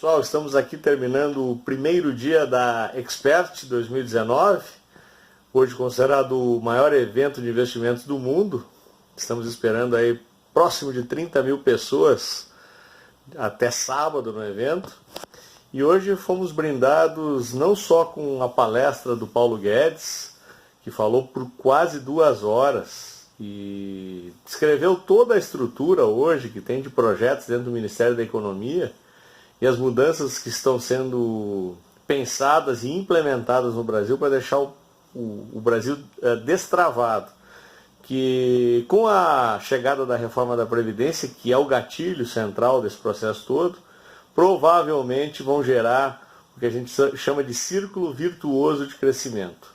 pessoal, estamos aqui terminando o primeiro dia da Expert 2019, hoje considerado o maior evento de investimentos do mundo. Estamos esperando aí próximo de 30 mil pessoas até sábado no evento. E hoje fomos brindados não só com a palestra do Paulo Guedes, que falou por quase 2 horas e descreveu toda a estrutura hoje que tem de projetos dentro do Ministério da Economia e as mudanças que estão sendo pensadas e implementadas no Brasil para deixar o Brasil destravado. Que com a chegada da reforma da Previdência, que é o gatilho central desse processo todo, provavelmente vão gerar o que a gente chama de círculo virtuoso de crescimento.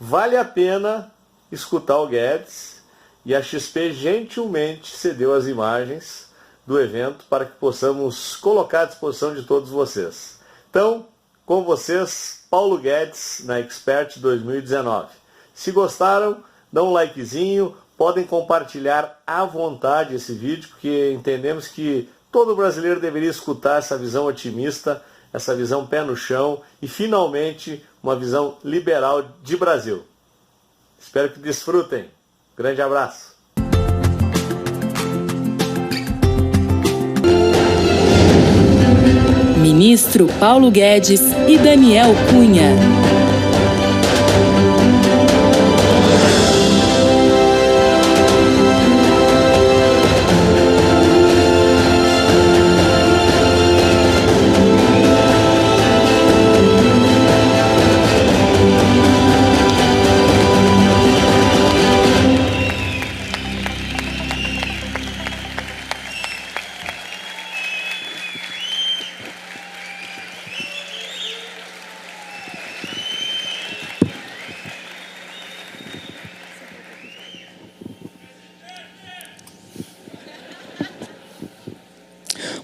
Vale a pena escutar o Guedes, e a XP gentilmente cedeu as imagens do evento para que possamos colocar à disposição de todos vocês. Então, com vocês, Paulo Guedes na Expert 2019. Se gostaram, dão um likezinho, podem compartilhar à vontade esse vídeo, porque entendemos que todo brasileiro deveria escutar essa visão otimista, essa visão pé no chão e, finalmente, uma visão liberal de Brasil. Espero que desfrutem. Grande abraço. Ministro Paulo Guedes e Daniel Cunha.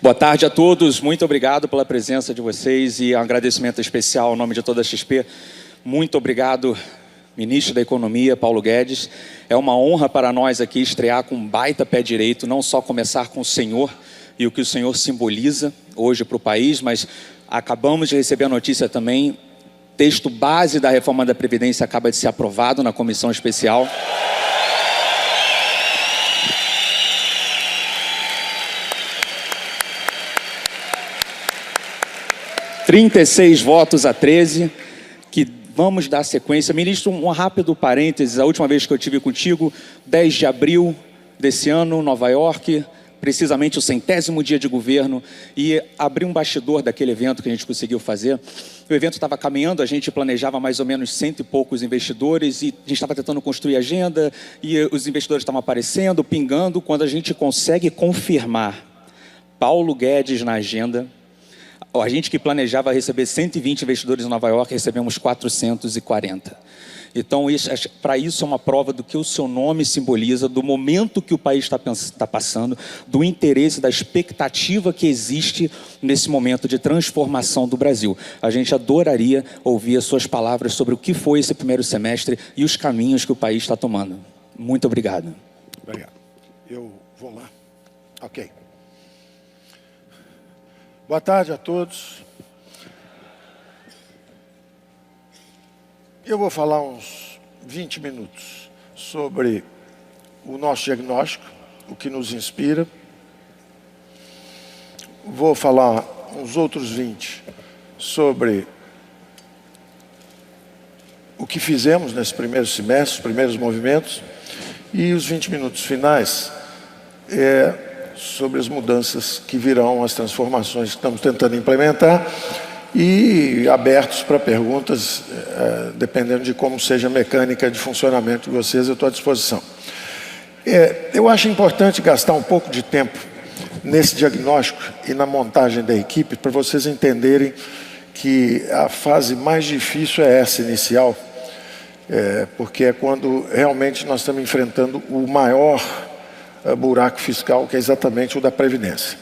Boa tarde a todos, muito obrigado pela presença de vocês e um agradecimento especial ao nome de toda a XP. Muito obrigado, Ministro da Economia, Paulo Guedes. É uma honra para nós aqui estrear com um baita pé direito, não só começar com o Senhor e o que o Senhor simboliza hoje para o país, mas acabamos de receber a notícia também, texto base da reforma da Previdência acaba de ser aprovado na comissão especial. 36 votos a 13, que vamos dar sequência. Ministro, um rápido parênteses, a última vez que eu estive contigo, 10 de abril desse ano, Nova York, precisamente o 100º dia de governo, e abri um bastidor daquele evento que a gente conseguiu fazer. O evento estava caminhando, a gente planejava mais ou menos 100 e poucos investidores, e a gente estava tentando construir agenda, e os investidores estavam aparecendo, pingando, quando a gente consegue confirmar Paulo Guedes na agenda. A gente que planejava receber 120 investidores em Nova York, recebemos 440. Então, para isso é uma prova do que o seu nome simboliza, do momento que o país está passando, do interesse, da expectativa que existe nesse momento de transformação do Brasil. A gente adoraria ouvir as suas palavras sobre o que foi esse primeiro semestre e os caminhos que o país está tomando. Muito obrigado. Obrigado. Eu vou lá. Ok. Boa tarde a todos. Eu vou falar uns 20 minutos sobre o nosso diagnóstico, o que nos inspira. Vou falar uns outros 20 sobre o que fizemos nesse primeiro semestre, os primeiros movimentos, e os 20 minutos finais sobre as mudanças que virão, as transformações que estamos tentando implementar e abertos para perguntas, dependendo de como seja a mecânica de funcionamento de vocês, eu estou à disposição. Eu acho importante gastar um pouco de tempo nesse diagnóstico e na montagem da equipe para vocês entenderem que a fase mais difícil é essa inicial, porque é quando realmente nós estamos enfrentando o maior buraco fiscal, que é exatamente o da Previdência.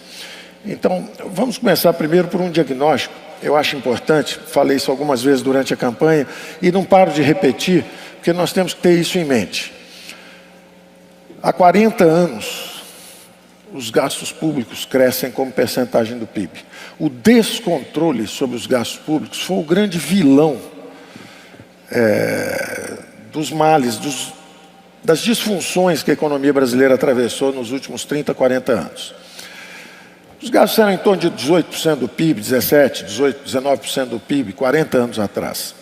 Então, vamos começar primeiro por um diagnóstico. Eu acho importante, falei isso algumas vezes durante a campanha, e não paro de repetir, porque nós temos que ter isso em mente. Há 40 anos, os gastos públicos crescem como percentagem do PIB. O descontrole sobre os gastos públicos foi o grande vilão dos males, das disfunções que a economia brasileira atravessou nos últimos 30, 40 anos. Os gastos eram em torno de 18% do PIB, 17%, 18%, 19% do PIB, 40 anos atrás.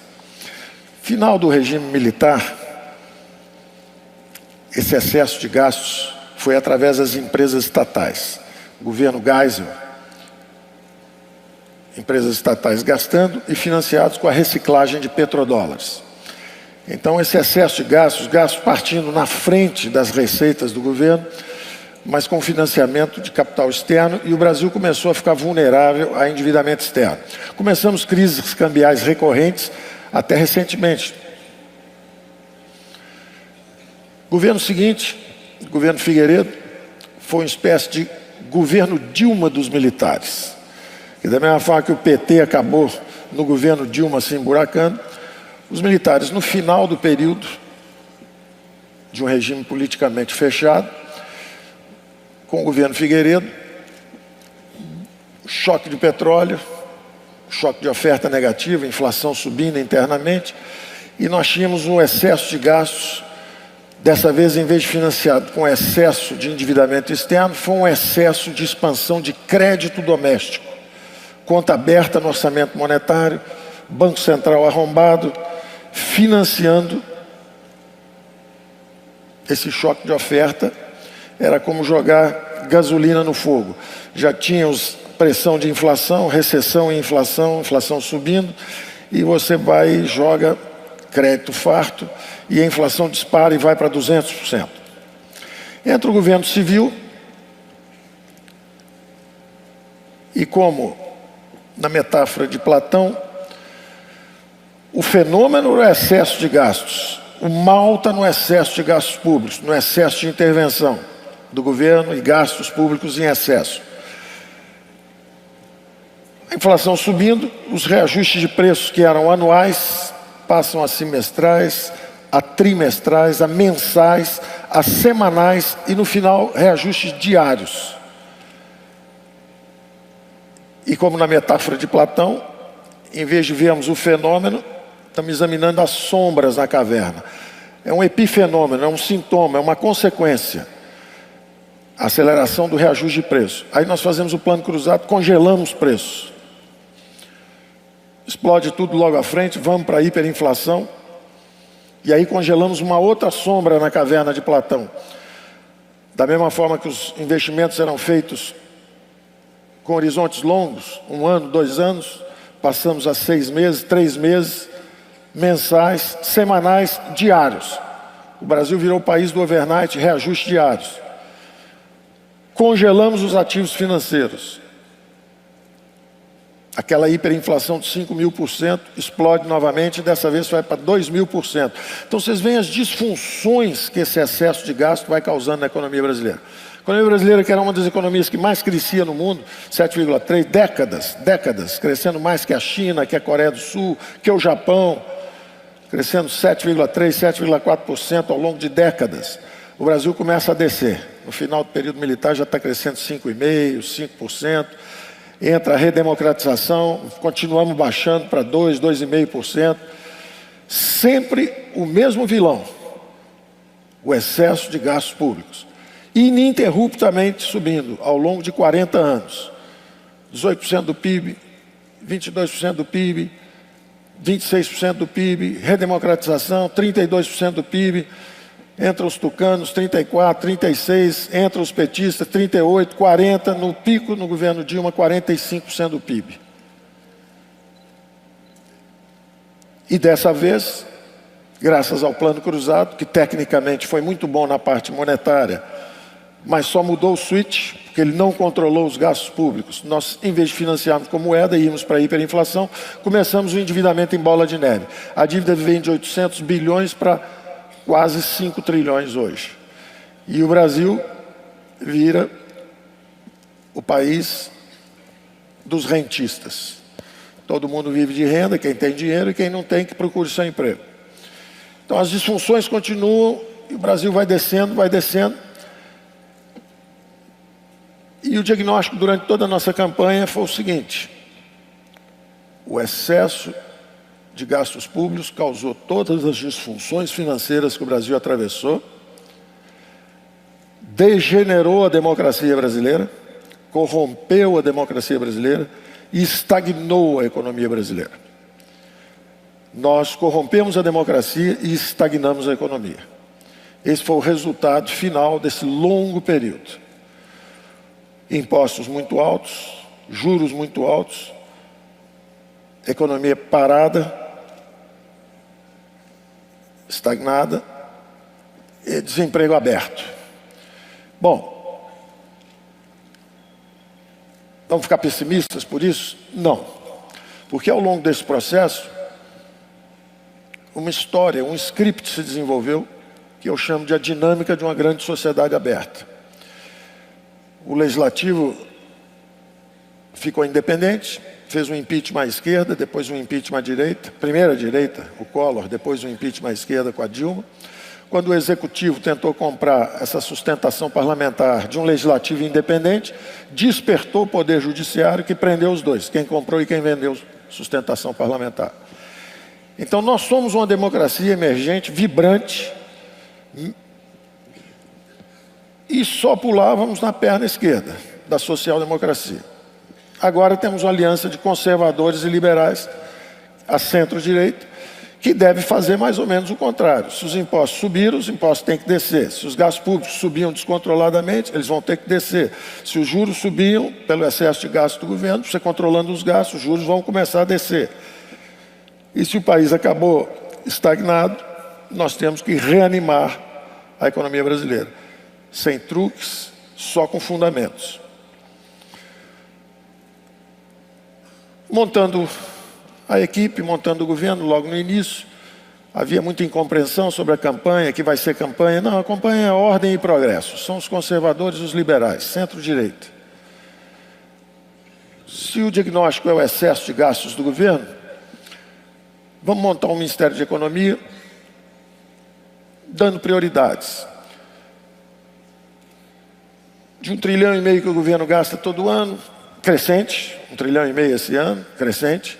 Final do regime militar, esse excesso de gastos foi através das empresas estatais. O governo Geisel, empresas estatais gastando e financiados com a reciclagem de petrodólares. Então, esse excesso de gastos, os gastos partindo na frente das receitas do governo, mas com financiamento de capital externo, e o Brasil começou a ficar vulnerável a endividamento externo. Começamos crises cambiais recorrentes até recentemente. O governo seguinte, o governo Figueiredo, foi uma espécie de governo Dilma dos militares. E da mesma forma que o PT acabou no governo Dilma se emburacando, os militares, no final do período de um regime politicamente fechado, com o governo Figueiredo, choque de petróleo, choque de oferta negativa, inflação subindo internamente, e nós tínhamos um excesso de gastos. Dessa vez, em vez de financiado com excesso de endividamento externo, foi um excesso de expansão de crédito doméstico. Conta aberta no orçamento monetário, Banco Central arrombado, financiando esse choque de oferta. Era como jogar gasolina no fogo. Já tínhamos pressão de inflação, recessão e inflação subindo, e você vai e joga crédito farto, e a inflação dispara e vai para 200%. Entra o governo civil, e como na metáfora de Platão, o fenômeno é o excesso de gastos. O mal está no excesso de gastos públicos, no excesso de intervenção do governo e gastos públicos em excesso. A inflação subindo, os reajustes de preços que eram anuais passam a semestrais, a trimestrais, a mensais, a semanais e, no final, reajustes diários. E como na metáfora de Platão, em vez de vermos o fenômeno, estamos examinando as sombras na caverna. É um epifenômeno, é um sintoma, é uma consequência. A aceleração do reajuste de preço. Aí nós fazemos o plano cruzado, congelamos preços. Explode tudo logo à frente, vamos para a hiperinflação. E aí congelamos uma outra sombra na caverna de Platão. Da mesma forma que os investimentos eram feitos com horizontes longos, 1 ano, 2 anos, passamos a 6 meses, 3 meses, mensais, semanais, diários. O Brasil virou o país do overnight, reajuste diários. Congelamos os ativos financeiros. Aquela hiperinflação de 5.000% explode novamente, e dessa vez vai para 2.000%. Então vocês veem as disfunções que esse excesso de gasto vai causando na economia brasileira. A economia brasileira, que era uma das economias que mais crescia no mundo, 7,3, décadas, crescendo mais que a China, que a Coreia do Sul, que o Japão, crescendo 7,3, 7,4% ao longo de décadas. O Brasil começa a descer. No final do período militar já está crescendo 5,5%, 5%. Entra a redemocratização, continuamos baixando para 2%, 2,5%. Sempre o mesmo vilão, o excesso de gastos públicos. Ininterruptamente subindo ao longo de 40 anos. 18% do PIB, 22% do PIB, 26% do PIB, redemocratização, 32% do PIB. Entra os tucanos, 34, 36, entra os petistas, 38, 40, no pico no governo Dilma, 45% do PIB. E dessa vez, graças ao plano cruzado, que tecnicamente foi muito bom na parte monetária, mas só mudou o switch, porque ele não controlou os gastos públicos. Nós, em vez de financiarmos com moeda e irmos para a hiperinflação, começamos o endividamento em bola de neve. A dívida vem de 800 bilhões para quase 5 trilhões hoje. E o Brasil vira o país dos rentistas. Todo mundo vive de renda, quem tem dinheiro, e quem não tem, que procure seu emprego. Então as disfunções continuam, e o Brasil vai descendo, vai descendo. E o diagnóstico durante toda a nossa campanha foi o seguinte: o excesso de gastos públicos causou todas as disfunções financeiras que o Brasil atravessou, degenerou a democracia brasileira, corrompeu a democracia brasileira e estagnou a economia brasileira. Nós corrompemos a democracia e estagnamos a economia. Esse foi o resultado final desse longo período. Impostos muito altos, juros muito altos, economia parada, estagnada e desemprego aberto. Bom, vamos ficar pessimistas por isso? Não. Porque ao longo desse processo, uma história, um script se desenvolveu, que eu chamo de a dinâmica de uma grande sociedade aberta. O legislativo ficou independente, fez um impeachment à esquerda, depois um impeachment à direita, primeiro à direita, o Collor, depois um impeachment à esquerda com a Dilma. Quando o executivo tentou comprar essa sustentação parlamentar de um legislativo independente, despertou o poder judiciário que prendeu os dois, quem comprou e quem vendeu sustentação parlamentar. Então nós somos uma democracia emergente, vibrante, e só pulávamos na perna esquerda da social-democracia. Agora temos uma aliança de conservadores e liberais, a centro-direita, que deve fazer mais ou menos o contrário. Se os impostos subiram, os impostos têm que descer. Se os gastos públicos subiam descontroladamente, eles vão ter que descer. Se os juros subiam pelo excesso de gasto do governo, você controlando os gastos, os juros vão começar a descer. E se o país acabou estagnado, nós temos que reanimar a economia brasileira. Sem truques, só com fundamentos. Montando a equipe, montando o governo logo no início, havia muita incompreensão sobre a campanha, que vai ser campanha. Não, a campanha é ordem e progresso. São os conservadores e os liberais, centro-direita. Se o diagnóstico é o excesso de gastos do governo, vamos montar um Ministério de Economia dando prioridades. De 1,5 trilhão que o governo gasta todo ano, crescente, 1,5 trilhão esse ano, crescente.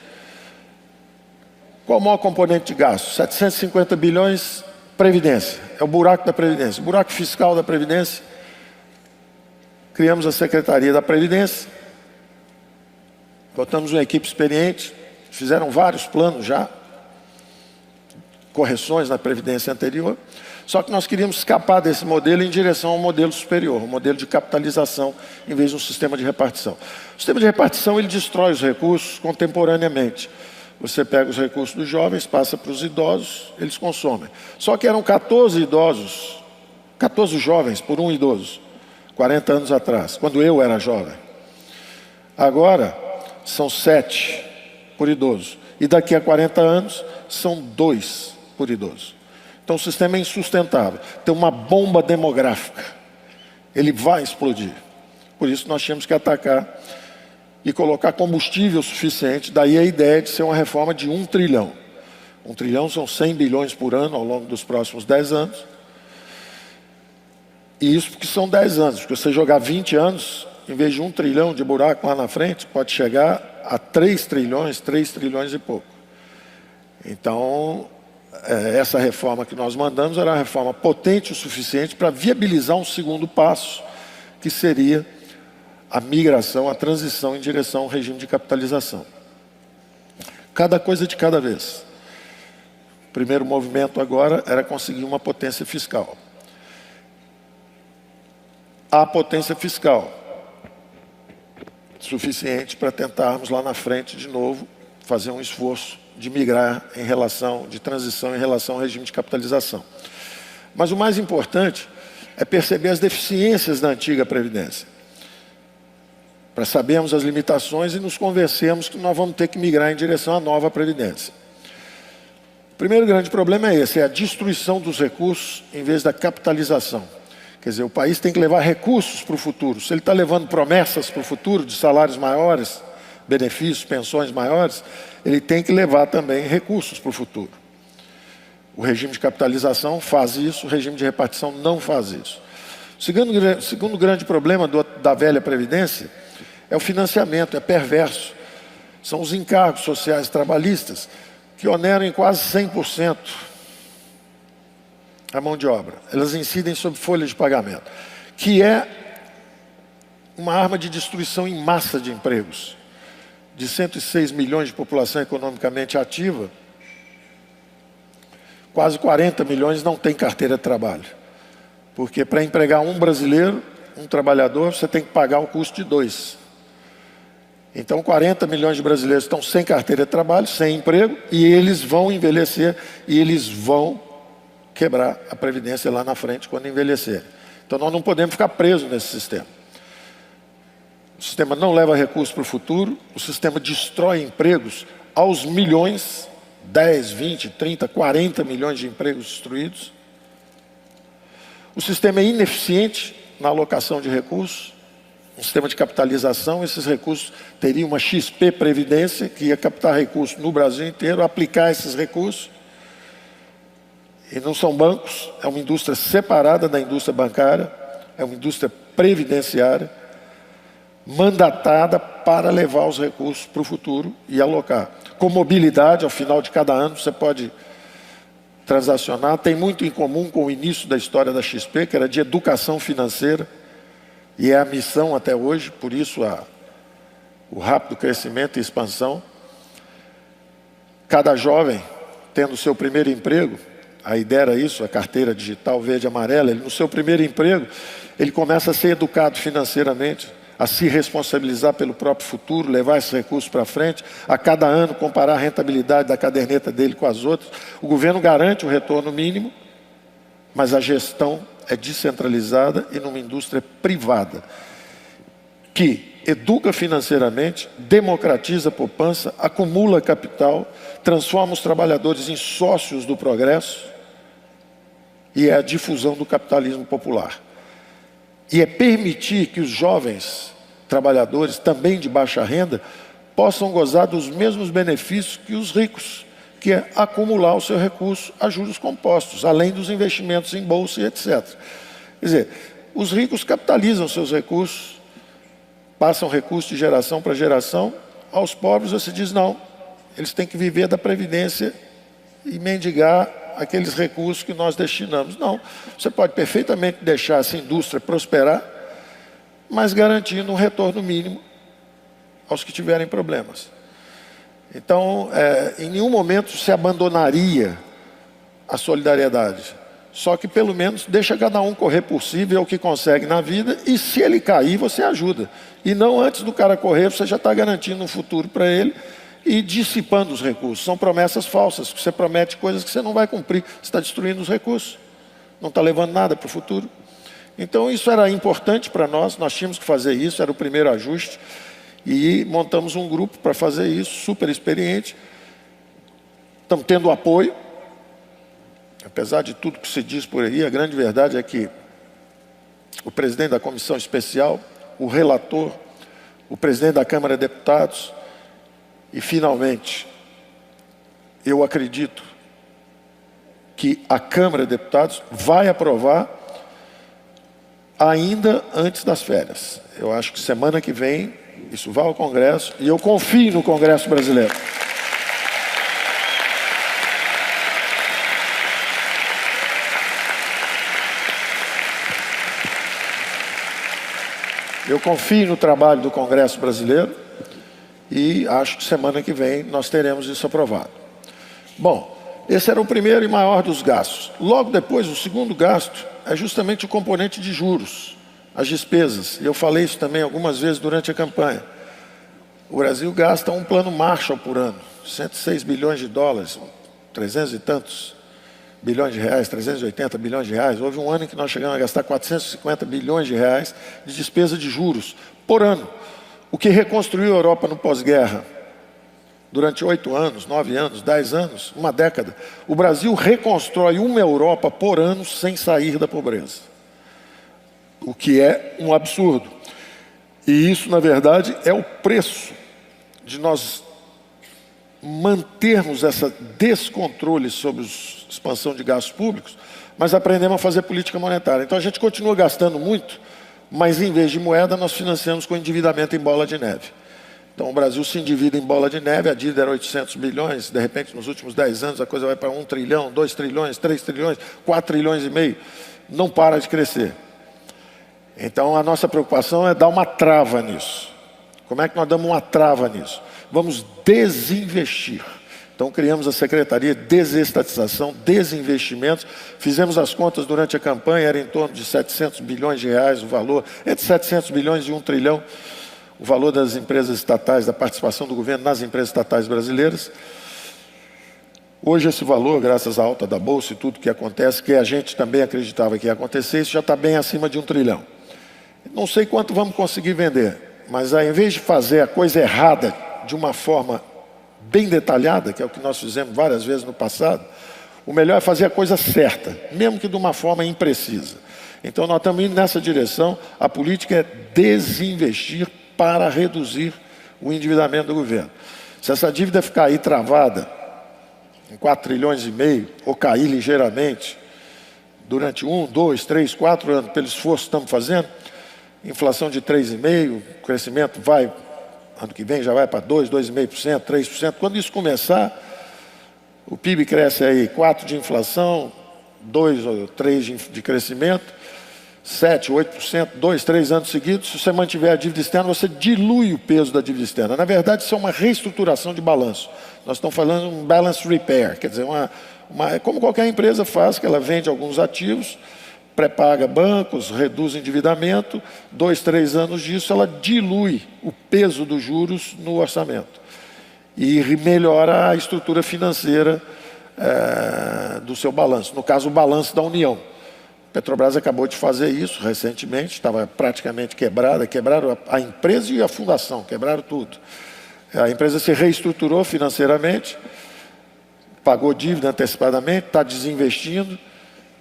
Qual o maior componente de gasto? 750 bilhões, Previdência. É o buraco da Previdência, o buraco fiscal da Previdência. Criamos a Secretaria da Previdência, botamos uma equipe experiente, fizeram vários planos já, correções na Previdência anterior. Só que nós queríamos escapar desse modelo em direção ao modelo superior, um modelo de capitalização, em vez de um sistema de repartição. O sistema de repartição, ele destrói os recursos contemporaneamente. Você pega os recursos dos jovens, passa para os idosos, eles consomem. Só que eram 14 idosos, 14 jovens por um idoso, 40 anos atrás, quando eu era jovem. Agora, são 7 por idoso. E daqui a 40 anos, são 2 por idoso. Então o sistema é insustentável. Tem uma bomba demográfica. Ele vai explodir. Por isso nós tínhamos que atacar e colocar combustível suficiente. Daí a ideia de ser uma reforma de 1 trilhão. 1 trilhão são 100 bilhões por ano ao longo dos próximos 10 anos. E isso porque são 10 anos. Porque você jogar 20 anos, em vez de 1 trilhão de buraco lá na frente, pode chegar a 3 trilhões e pouco. Então, essa reforma que nós mandamos era uma reforma potente o suficiente para viabilizar um segundo passo, que seria a migração, a transição em direção ao regime de capitalização. Cada coisa de cada vez. O primeiro movimento agora era conseguir uma potência fiscal. A potência fiscal suficiente para tentarmos lá na frente de novo fazer um esforço de migrar em relação, de transição em relação ao regime de capitalização. Mas o mais importante é perceber as deficiências da antiga Previdência. Para sabermos as limitações e nos convencermos que nós vamos ter que migrar em direção à nova Previdência. O primeiro grande problema é esse, é a destruição dos recursos em vez da capitalização. Quer dizer, o país tem que levar recursos para o futuro. Se ele está levando promessas para o futuro de salários maiores, benefícios, pensões maiores, ele tem que levar também recursos para o futuro. O regime de capitalização faz isso, o regime de repartição não faz isso. O segundo grande problema da velha Previdência é o financiamento, é perverso. São os encargos sociais trabalhistas que oneram em quase 100% a mão de obra. Elas incidem sobre folha de pagamento, que é uma arma de destruição em massa de empregos. De 106 milhões de população economicamente ativa, quase 40 milhões não têm carteira de trabalho. Porque para empregar um brasileiro, um trabalhador, você tem que pagar o custo de 2. Então 40 milhões de brasileiros estão sem carteira de trabalho, sem emprego, e eles vão envelhecer e eles vão quebrar a Previdência lá na frente quando envelhecer. Então nós não podemos ficar presos nesse sistema. O sistema não leva recursos para o futuro, o sistema destrói empregos aos milhões, 10, 20, 30, 40 milhões de empregos destruídos. O sistema é ineficiente na alocação de recursos, um sistema de capitalização. Esses recursos teriam uma XP Previdência, que ia captar recursos no Brasil inteiro, aplicar esses recursos. E não são bancos, é uma indústria separada da indústria bancária, é uma indústria previdenciária, mandatada para levar os recursos para o futuro e alocar. Com mobilidade, ao final de cada ano, você pode transacionar. Tem muito em comum com o início da história da XP, que era de educação financeira, e é a missão até hoje, por isso o rápido crescimento e expansão. Cada jovem, tendo o seu primeiro emprego, a ideia era isso, a carteira digital verde e amarela, ele, no seu primeiro emprego, ele começa a ser educado financeiramente, a se responsabilizar pelo próprio futuro, levar esses recursos para frente, a cada ano comparar a rentabilidade da caderneta dele com as outras. O governo garante o retorno mínimo, mas a gestão é descentralizada e numa indústria privada, que educa financeiramente, democratiza a poupança, acumula capital, transforma os trabalhadores em sócios do progresso, e é a difusão do capitalismo popular. E é permitir que os jovens trabalhadores, também de baixa renda, possam gozar dos mesmos benefícios que os ricos, que é acumular o seu recurso a juros compostos, além dos investimentos em bolsa e etc. Quer dizer, os ricos capitalizam seus recursos, passam recursos de geração para geração. Aos pobres você diz não, eles têm que viver da Previdência e mendigar aqueles recursos que nós destinamos. Não, você pode perfeitamente deixar essa indústria prosperar, mas garantindo um retorno mínimo aos que tiverem problemas. Então, em nenhum momento se abandonaria a solidariedade. Só que pelo menos deixa cada um correr por si, ver o que consegue na vida, e se ele cair, você ajuda. E não antes do cara correr, você já está garantindo um futuro para ele e dissipando os recursos. São promessas falsas, que você promete coisas que você não vai cumprir. Você está destruindo os recursos, não está levando nada para o futuro. Então isso era importante para nós tínhamos que fazer isso, era o primeiro ajuste. E montamos um grupo para fazer isso, super experiente. Estamos tendo apoio. Apesar de tudo que se diz por aí, a grande verdade é que o presidente da comissão especial, o relator, o presidente da Câmara de Deputados, e finalmente, eu acredito que a Câmara de Deputados vai aprovar ainda antes das férias. Eu acho que semana que vem isso vai ao Congresso, e eu confio no Congresso brasileiro. Eu confio no trabalho do Congresso brasileiro e acho que semana que vem nós teremos isso aprovado. Bom, esse era o primeiro e maior dos gastos. Logo depois, o segundo gasto é justamente o componente de juros, as despesas. E eu falei isso também algumas vezes durante a campanha. O Brasil gasta um plano Marshall por ano, 106 bilhões de dólares, 300 e tantos bilhões de reais, 380 bilhões de reais. Houve um ano em que nós chegamos a gastar 450 bilhões de reais de despesa de juros por ano. O que reconstruiu a Europa no pós-guerra durante 8 anos, 9 anos, 10 anos, uma década. O Brasil reconstrói uma Europa por ano sem sair da pobreza. O que é um absurdo. E isso, na verdade, é o preço de nós mantermos esse descontrole sobre a expansão de gastos públicos, mas aprendemos a fazer política monetária. Então a gente continua gastando muito, mas em vez de moeda nós financiamos com endividamento em bola de neve. Então o Brasil se endivida em bola de neve, a dívida era 800 bilhões, de repente nos últimos 10 anos a coisa vai para 1 trilhão, 2 trilhões, 3 trilhões, 4 trilhões e meio, não para de crescer. Então a nossa preocupação é dar uma trava nisso. Como é que nós damos uma trava nisso? Vamos desinvestir. Então criamos a Secretaria de Desestatização, Desinvestimentos, fizemos as contas durante a campanha, era em torno de 700 bilhões de reais o valor, entre 700 bilhões e 1 trilhão, o valor das empresas estatais, da participação do governo nas empresas estatais brasileiras. Hoje esse valor, graças à alta da Bolsa e tudo que acontece, que a gente também acreditava que ia acontecer, isso já está bem acima de 1 trilhão. Não sei quanto vamos conseguir vender, mas ao invés de fazer a coisa errada de uma forma bem detalhada, que é o que nós fizemos várias vezes no passado, o melhor é fazer a coisa certa, mesmo que de uma forma imprecisa. Então nós estamos indo nessa direção, a política é desinvestir para reduzir o endividamento do governo. Se essa dívida ficar aí travada em 4 trilhões e meio, ou cair ligeiramente, durante 1, 2, 3, 4 anos, pelo esforço que estamos fazendo, inflação de 3,5%, o crescimento vai, ano que vem já vai para 2%, 2,5%, 3%. Quando isso começar, o PIB cresce aí 4% de inflação, 2 ou 3% de crescimento, 7%, 8%, 2, 3 anos seguidos. Se você mantiver a dívida externa, você dilui o peso da dívida externa. Na verdade, isso é uma reestruturação de balanço. Nós estamos falando de um balance repair, quer dizer, como qualquer empresa faz, que ela vende alguns ativos, pré-paga bancos, reduz o endividamento, 2, 3 anos disso, ela dilui o peso dos juros no orçamento e melhora a estrutura financeira do seu balanço, no caso o balanço da União. A Petrobras acabou de fazer isso recentemente, estava praticamente quebrada, quebraram a empresa e a fundação, quebraram tudo. A empresa se reestruturou financeiramente, pagou dívida antecipadamente, está desinvestindo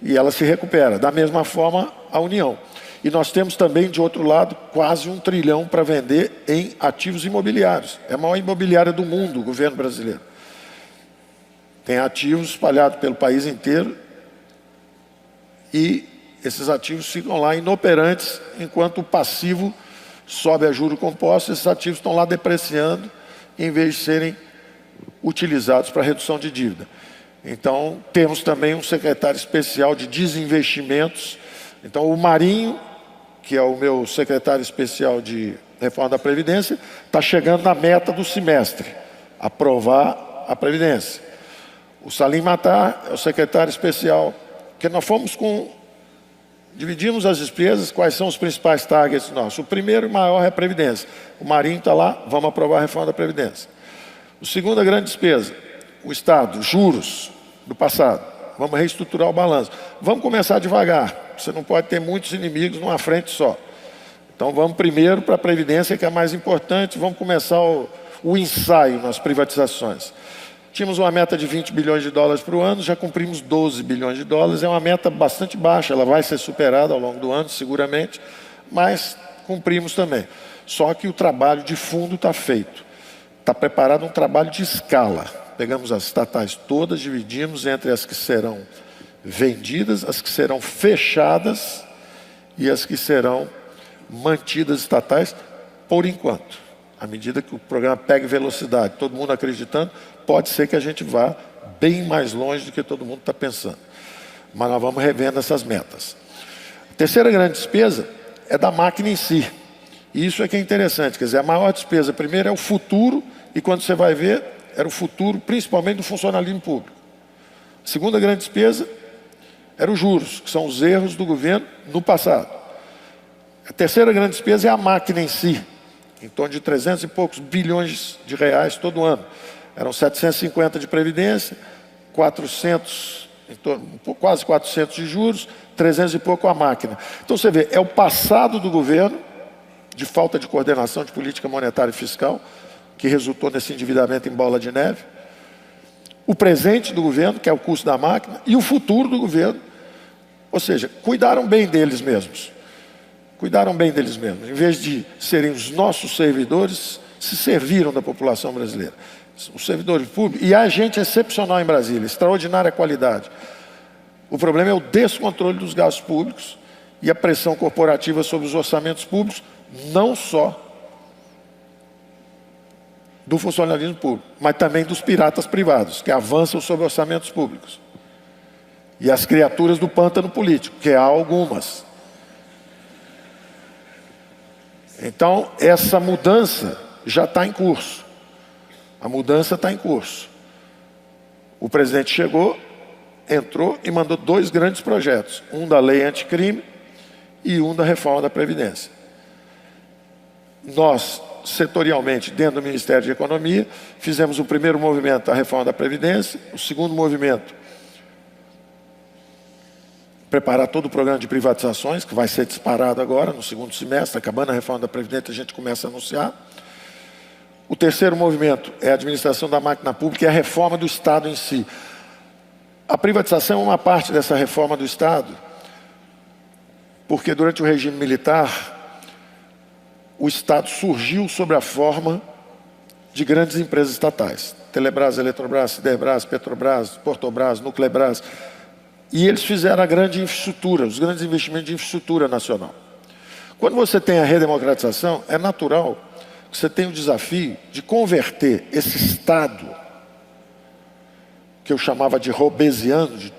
e ela se recupera. Da mesma forma, a União. E nós temos também, de outro lado, quase 1 trilhão para vender em ativos imobiliários. É a maior imobiliária do mundo, o governo brasileiro. Tem ativos espalhados pelo país inteiro e esses ativos ficam lá inoperantes enquanto o passivo sobe a juro composto. Esses ativos estão lá depreciando em vez de serem utilizados para redução de dívida. Então, temos também um secretário especial de desinvestimentos. Então, o Marinho, que é o meu secretário especial de reforma da Previdência, está chegando na meta do semestre, aprovar a Previdência. O Salim Matar é o secretário especial, que nós dividimos as despesas, quais são os principais targets nossos. O primeiro e maior é a Previdência. O Marinho está lá, vamos aprovar a reforma da Previdência. O segundo, a grande despesa, o Estado, juros do passado. Vamos reestruturar o balanço. Vamos começar devagar. Você não pode ter muitos inimigos numa frente só. Então vamos primeiro para a Previdência, que é a mais importante. Vamos começar o ensaio nas privatizações. Tínhamos uma meta de 20 bilhões de dólares por ano, já cumprimos 12 bilhões de dólares. É uma meta bastante baixa, ela vai ser superada ao longo do ano, seguramente, mas cumprimos também. Só que o trabalho de fundo está feito. Está preparado um trabalho de escala. Pegamos as estatais todas, dividimos entre as que serão vendidas, as que serão fechadas e as que serão mantidas estatais por enquanto. À medida que o programa pegue velocidade, todo mundo acreditando, pode ser que a gente vá bem mais longe do que todo mundo está pensando. Mas nós vamos revendo essas metas. A terceira grande despesa é da máquina em si. E isso é que é interessante, quer dizer, a maior despesa primeiro é o futuro, e quando você vai ver, era o futuro principalmente do funcionalismo público. A segunda grande despesa era os juros, que são os erros do governo no passado. A terceira grande despesa é a máquina em si, em torno de 300 e poucos bilhões de reais todo ano. Eram 750 de previdência, 400, quase 400 de juros, 300 e pouco a máquina. Então você vê, é o passado do governo, de falta de coordenação de política monetária e fiscal, que resultou nesse endividamento em bola de neve, o presente do governo, que é o custo da máquina, e o futuro do governo. Ou seja, cuidaram bem deles mesmos. Cuidaram bem deles mesmos. Em vez de serem os nossos servidores, se serviram da população brasileira. Os servidores públicos, e há gente excepcional em Brasília, extraordinária qualidade. O problema é o descontrole dos gastos públicos e a pressão corporativa sobre os orçamentos públicos, não só do funcionalismo público, mas também dos piratas privados, que avançam sobre orçamentos públicos. E as criaturas do pântano político, que há algumas. Então, essa mudança já está em curso. A mudança está em curso. O presidente chegou, entrou e mandou 2 grandes projetos. Um da lei anticrime e um da reforma da Previdência. Nós, setorialmente, dentro do Ministério de Economia, fizemos o primeiro movimento, a reforma da Previdência. O segundo movimento, preparar todo o programa de privatizações, que vai ser disparado agora, no segundo semestre. Acabando a reforma da Previdência, a gente começa a anunciar. O terceiro movimento é a administração da máquina pública e a reforma do Estado em si. A privatização é uma parte dessa reforma do Estado, porque durante o regime militar, o Estado surgiu sob a forma de grandes empresas estatais. Telebrás, Eletrobras, Siderbras, Petrobras, Portobras, Nuclebras. E eles fizeram a grande infraestrutura, os grandes investimentos de infraestrutura nacional. Quando você tem a redemocratização, é natural que você tenha o desafio de converter esse Estado, que eu chamava de hobbesiano, de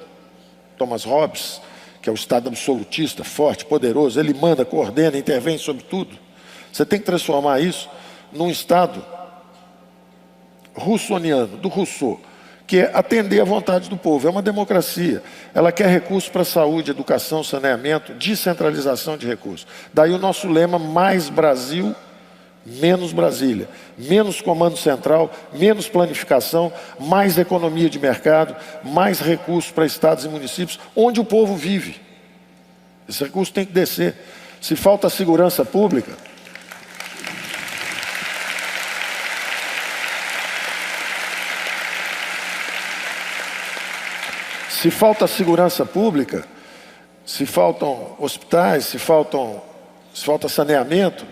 Thomas Hobbes, que é o Estado absolutista, forte, poderoso, ele manda, coordena, intervém sobre tudo. Você tem que transformar isso num Estado russoniano, do Rousseau, que é atender à vontade do povo. É uma democracia. Ela quer recursos para saúde, educação, saneamento, descentralização de recursos. Daí o nosso lema, mais Brasil, menos Brasília. Menos comando central, menos planificação, mais economia de mercado, mais recursos para estados e municípios, onde o povo vive. Esse recurso tem que descer. Se falta segurança pública, se falta segurança pública, se faltam hospitais, se falta saneamento,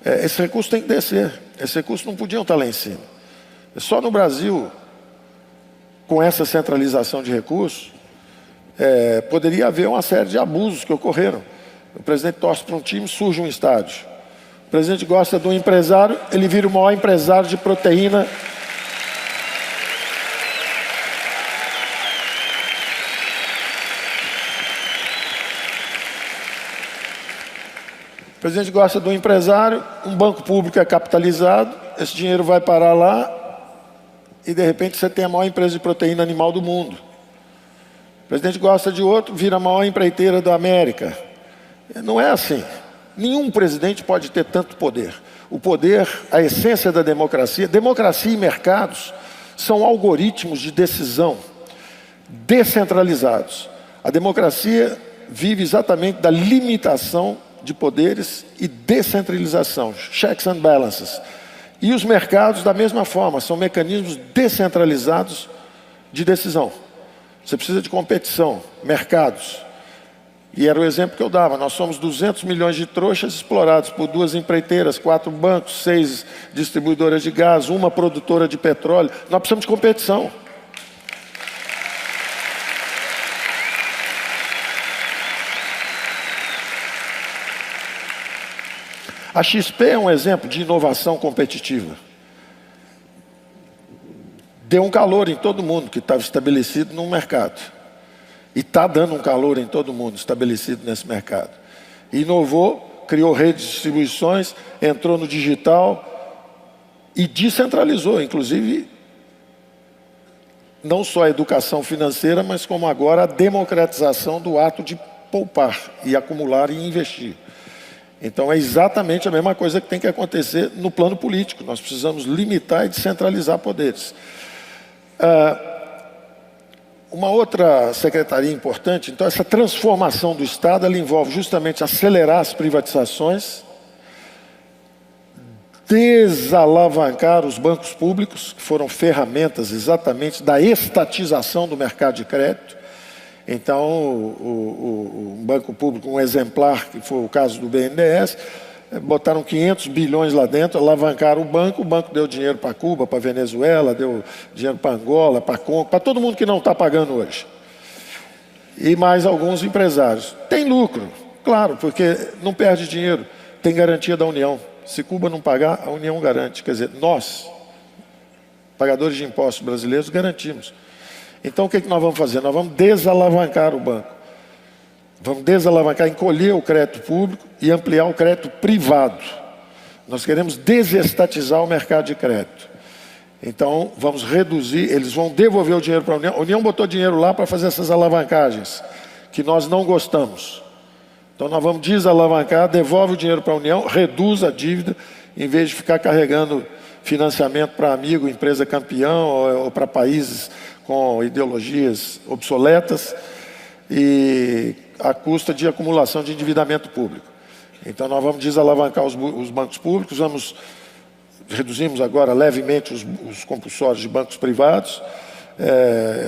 esse recurso tem que descer. Esse recurso não podiam estar lá em cima. Só no Brasil, com essa centralização de recursos, poderia haver uma série de abusos que ocorreram. O presidente torce para um time, surge um estádio. O presidente gosta de um empresário, ele vira o maior empresário de proteína. O presidente gosta do empresário, um banco público é capitalizado, esse dinheiro vai parar lá e de repente você tem a maior empresa de proteína animal do mundo. O presidente gosta de outro, vira a maior empreiteira da América. Não é assim. Nenhum presidente pode ter tanto poder. O poder, a essência da democracia e mercados são algoritmos de decisão descentralizados. A democracia vive exatamente da limitação de poderes e descentralização, checks and balances. E os mercados, da mesma forma, são mecanismos descentralizados de decisão. Você precisa de competição, mercados. E era o exemplo que eu dava. Nós somos 200 milhões de trouxas explorados por 2 empreiteiras, 4 bancos, 6 distribuidoras de gás, 1 produtora de petróleo. Nós precisamos de competição. A XP é um exemplo de inovação competitiva. Deu um calor em todo mundo que estava estabelecido no mercado. E está dando um calor em todo mundo estabelecido nesse mercado. Inovou, criou redes de distribuições, entrou no digital e descentralizou, inclusive, não só a educação financeira, mas como agora a democratização do ato de poupar e acumular e investir. Então é exatamente a mesma coisa que tem que acontecer no plano político. Nós precisamos limitar e descentralizar poderes. Uma outra secretaria importante, então essa transformação do Estado, ela envolve justamente acelerar as privatizações, desalavancar os bancos públicos, que foram ferramentas exatamente da estatização do mercado de crédito. Então, o banco público, um exemplar, que foi o caso do BNDES, botaram 500 bilhões lá dentro, alavancaram o banco deu dinheiro para Cuba, para Venezuela, deu dinheiro para Angola, para Congo, para todo mundo que não está pagando hoje. E mais alguns empresários. Tem lucro, Claro, porque não perde dinheiro, tem garantia da União. Se Cuba não pagar, a União garante. Quer dizer, nós, pagadores de impostos brasileiros, garantimos. Então o que nós vamos fazer? Nós vamos desalavancar o banco. Vamos desalavancar, encolher o crédito público e ampliar o crédito privado. Nós queremos desestatizar o mercado de crédito. Então vamos reduzir, eles vão devolver o dinheiro para a União. A União botou dinheiro lá para fazer essas alavancagens, que nós não gostamos. Então nós vamos desalavancar, devolve o dinheiro para a União, reduz a dívida, em vez de ficar carregando financiamento para amigo, empresa campeão, ou para países com ideologias obsoletas, e à custa de acumulação de endividamento público. Então nós vamos desalavancar os bancos públicos, reduzimos agora levemente os compulsórios de bancos privados.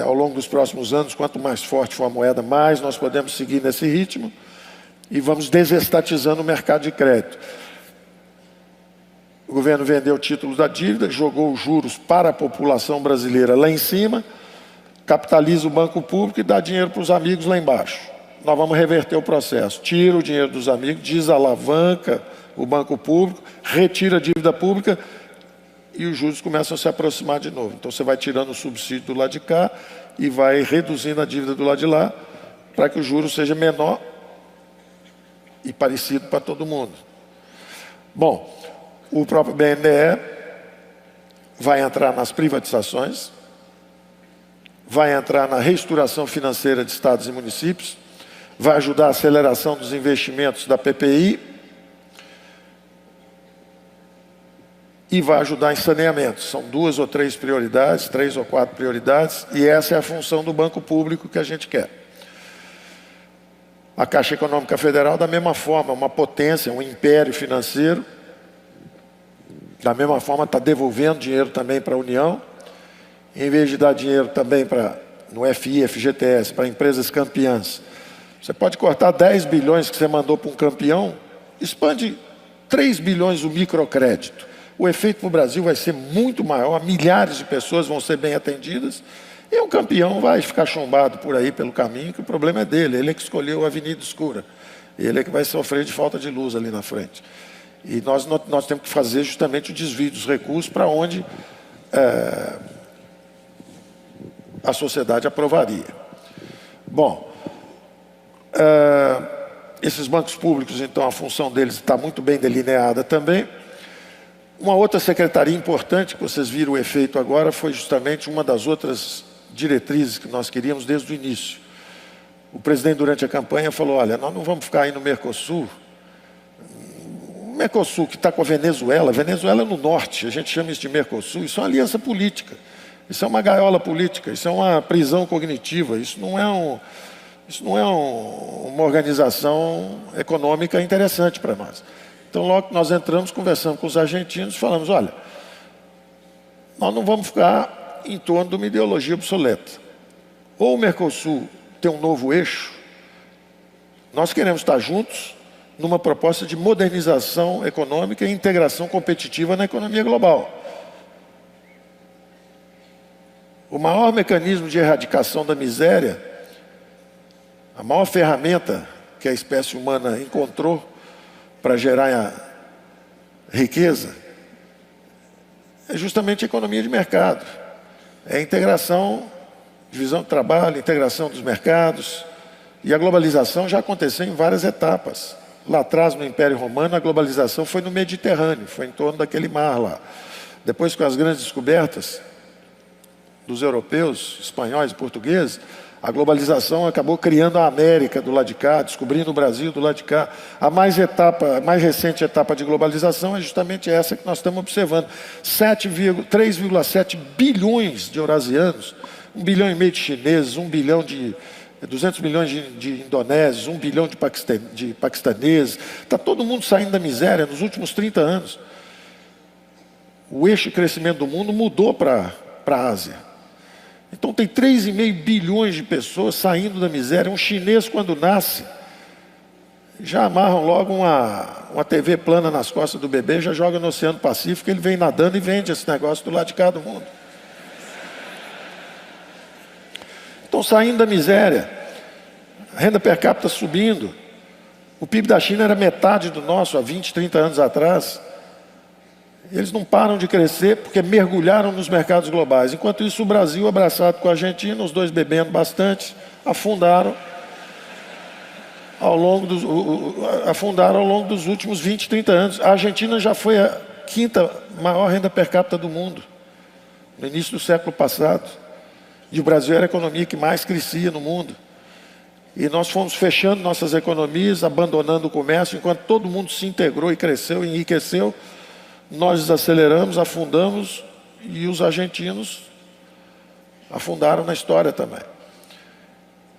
Ao longo dos próximos anos, quanto mais forte for a moeda, mais nós podemos seguir nesse ritmo. E vamos desestatizando o mercado de crédito. O governo vendeu títulos da dívida, jogou os juros para a população brasileira lá em cima, capitaliza o banco público e dá dinheiro para os amigos lá embaixo. Nós vamos reverter o processo. Tira o dinheiro dos amigos, desalavanca o banco público, retira a dívida pública e os juros começam a se aproximar de novo. Então você vai tirando o subsídio do lado de cá e vai reduzindo a dívida do lado de lá para que o juro seja menor e parecido para todo mundo. Bom, o próprio BNDE vai entrar nas privatizações, vai entrar na reestruturação financeira de estados e municípios, vai ajudar a aceleração dos investimentos da PPI e vai ajudar em saneamento. São 2 ou 3 prioridades, 3 ou 4 prioridades, e essa é a função do banco público que a gente quer. A Caixa Econômica Federal, da mesma forma, uma potência, um império financeiro, da mesma forma está devolvendo dinheiro também para a União, em vez de dar dinheiro também no FI, FGTS, para empresas campeãs. Você pode cortar 10 bilhões que você mandou para um campeão, expande 3 bilhões o microcrédito. O efeito para o Brasil vai ser muito maior, milhares de pessoas vão ser bem atendidas, e o campeão vai ficar chumbado por aí pelo caminho, que o problema é dele, ele é que escolheu a avenida escura. Ele é que vai sofrer de falta de luz ali na frente. E nós temos que fazer justamente o desvio dos recursos para onde a sociedade aprovaria. Bom, esses bancos públicos, então, a função deles está muito bem delineada também. Uma outra secretaria importante, que vocês viram o efeito agora, foi justamente uma das outras diretrizes que nós queríamos desde o início. O presidente, durante a campanha, falou: olha, nós não vamos ficar aí no Mercosul. O Mercosul que está com a Venezuela é no norte, a gente chama isso de Mercosul, isso é uma aliança política, isso é uma gaiola política, isso é uma prisão cognitiva, isso não é uma organização econômica interessante para nós. Então, logo que nós entramos, conversamos com os argentinos, falamos: olha, nós não vamos ficar em torno de uma ideologia obsoleta. Ou o Mercosul tem um novo eixo, nós queremos estar juntos numa proposta de modernização econômica e integração competitiva na economia global. O maior mecanismo de erradicação da miséria, a maior ferramenta que a espécie humana encontrou para gerar riqueza, é justamente a economia de mercado. É a integração, divisão do trabalho, integração dos mercados. E a globalização já aconteceu em várias etapas. Lá atrás, no Império Romano, a globalização foi no Mediterrâneo, foi em torno daquele mar lá. Depois, com as grandes descobertas dos europeus, espanhóis e portugueses, a globalização acabou criando a América do lado de cá, descobrindo o Brasil do lado de cá. A mais recente etapa de globalização é justamente essa que nós estamos observando. 3,7 bilhões de eurasianos, 1,5 bilhão de chineses, 200 milhões de indonésios, 1 bilhão de paquistaneses. Está todo mundo saindo da miséria nos últimos 30 anos. O eixo de crescimento do mundo mudou para a Ásia. Então tem 3,5 bilhões de pessoas saindo da miséria. Um chinês, quando nasce, já amarram logo uma TV plana nas costas do bebê, já joga no Oceano Pacífico, ele vem nadando e vende esse negócio do lado de cá do mundo. Estão saindo da miséria, a renda per capita subindo, O PIB da China era metade do nosso há 20, 30 anos atrás. Eles não param de crescer porque mergulharam nos mercados globais. Enquanto isso, o Brasil, abraçado com a Argentina, os dois bebendo bastante, afundaram ao longo dos últimos 20, 30 anos. A Argentina já foi a quinta maior renda per capita do mundo, no início do século passado. E o Brasil era a economia que mais crescia no mundo. E nós fomos fechando nossas economias, abandonando o comércio, enquanto todo mundo se integrou e cresceu, enriqueceu. Nós desaceleramos, afundamos, e os argentinos afundaram na história também.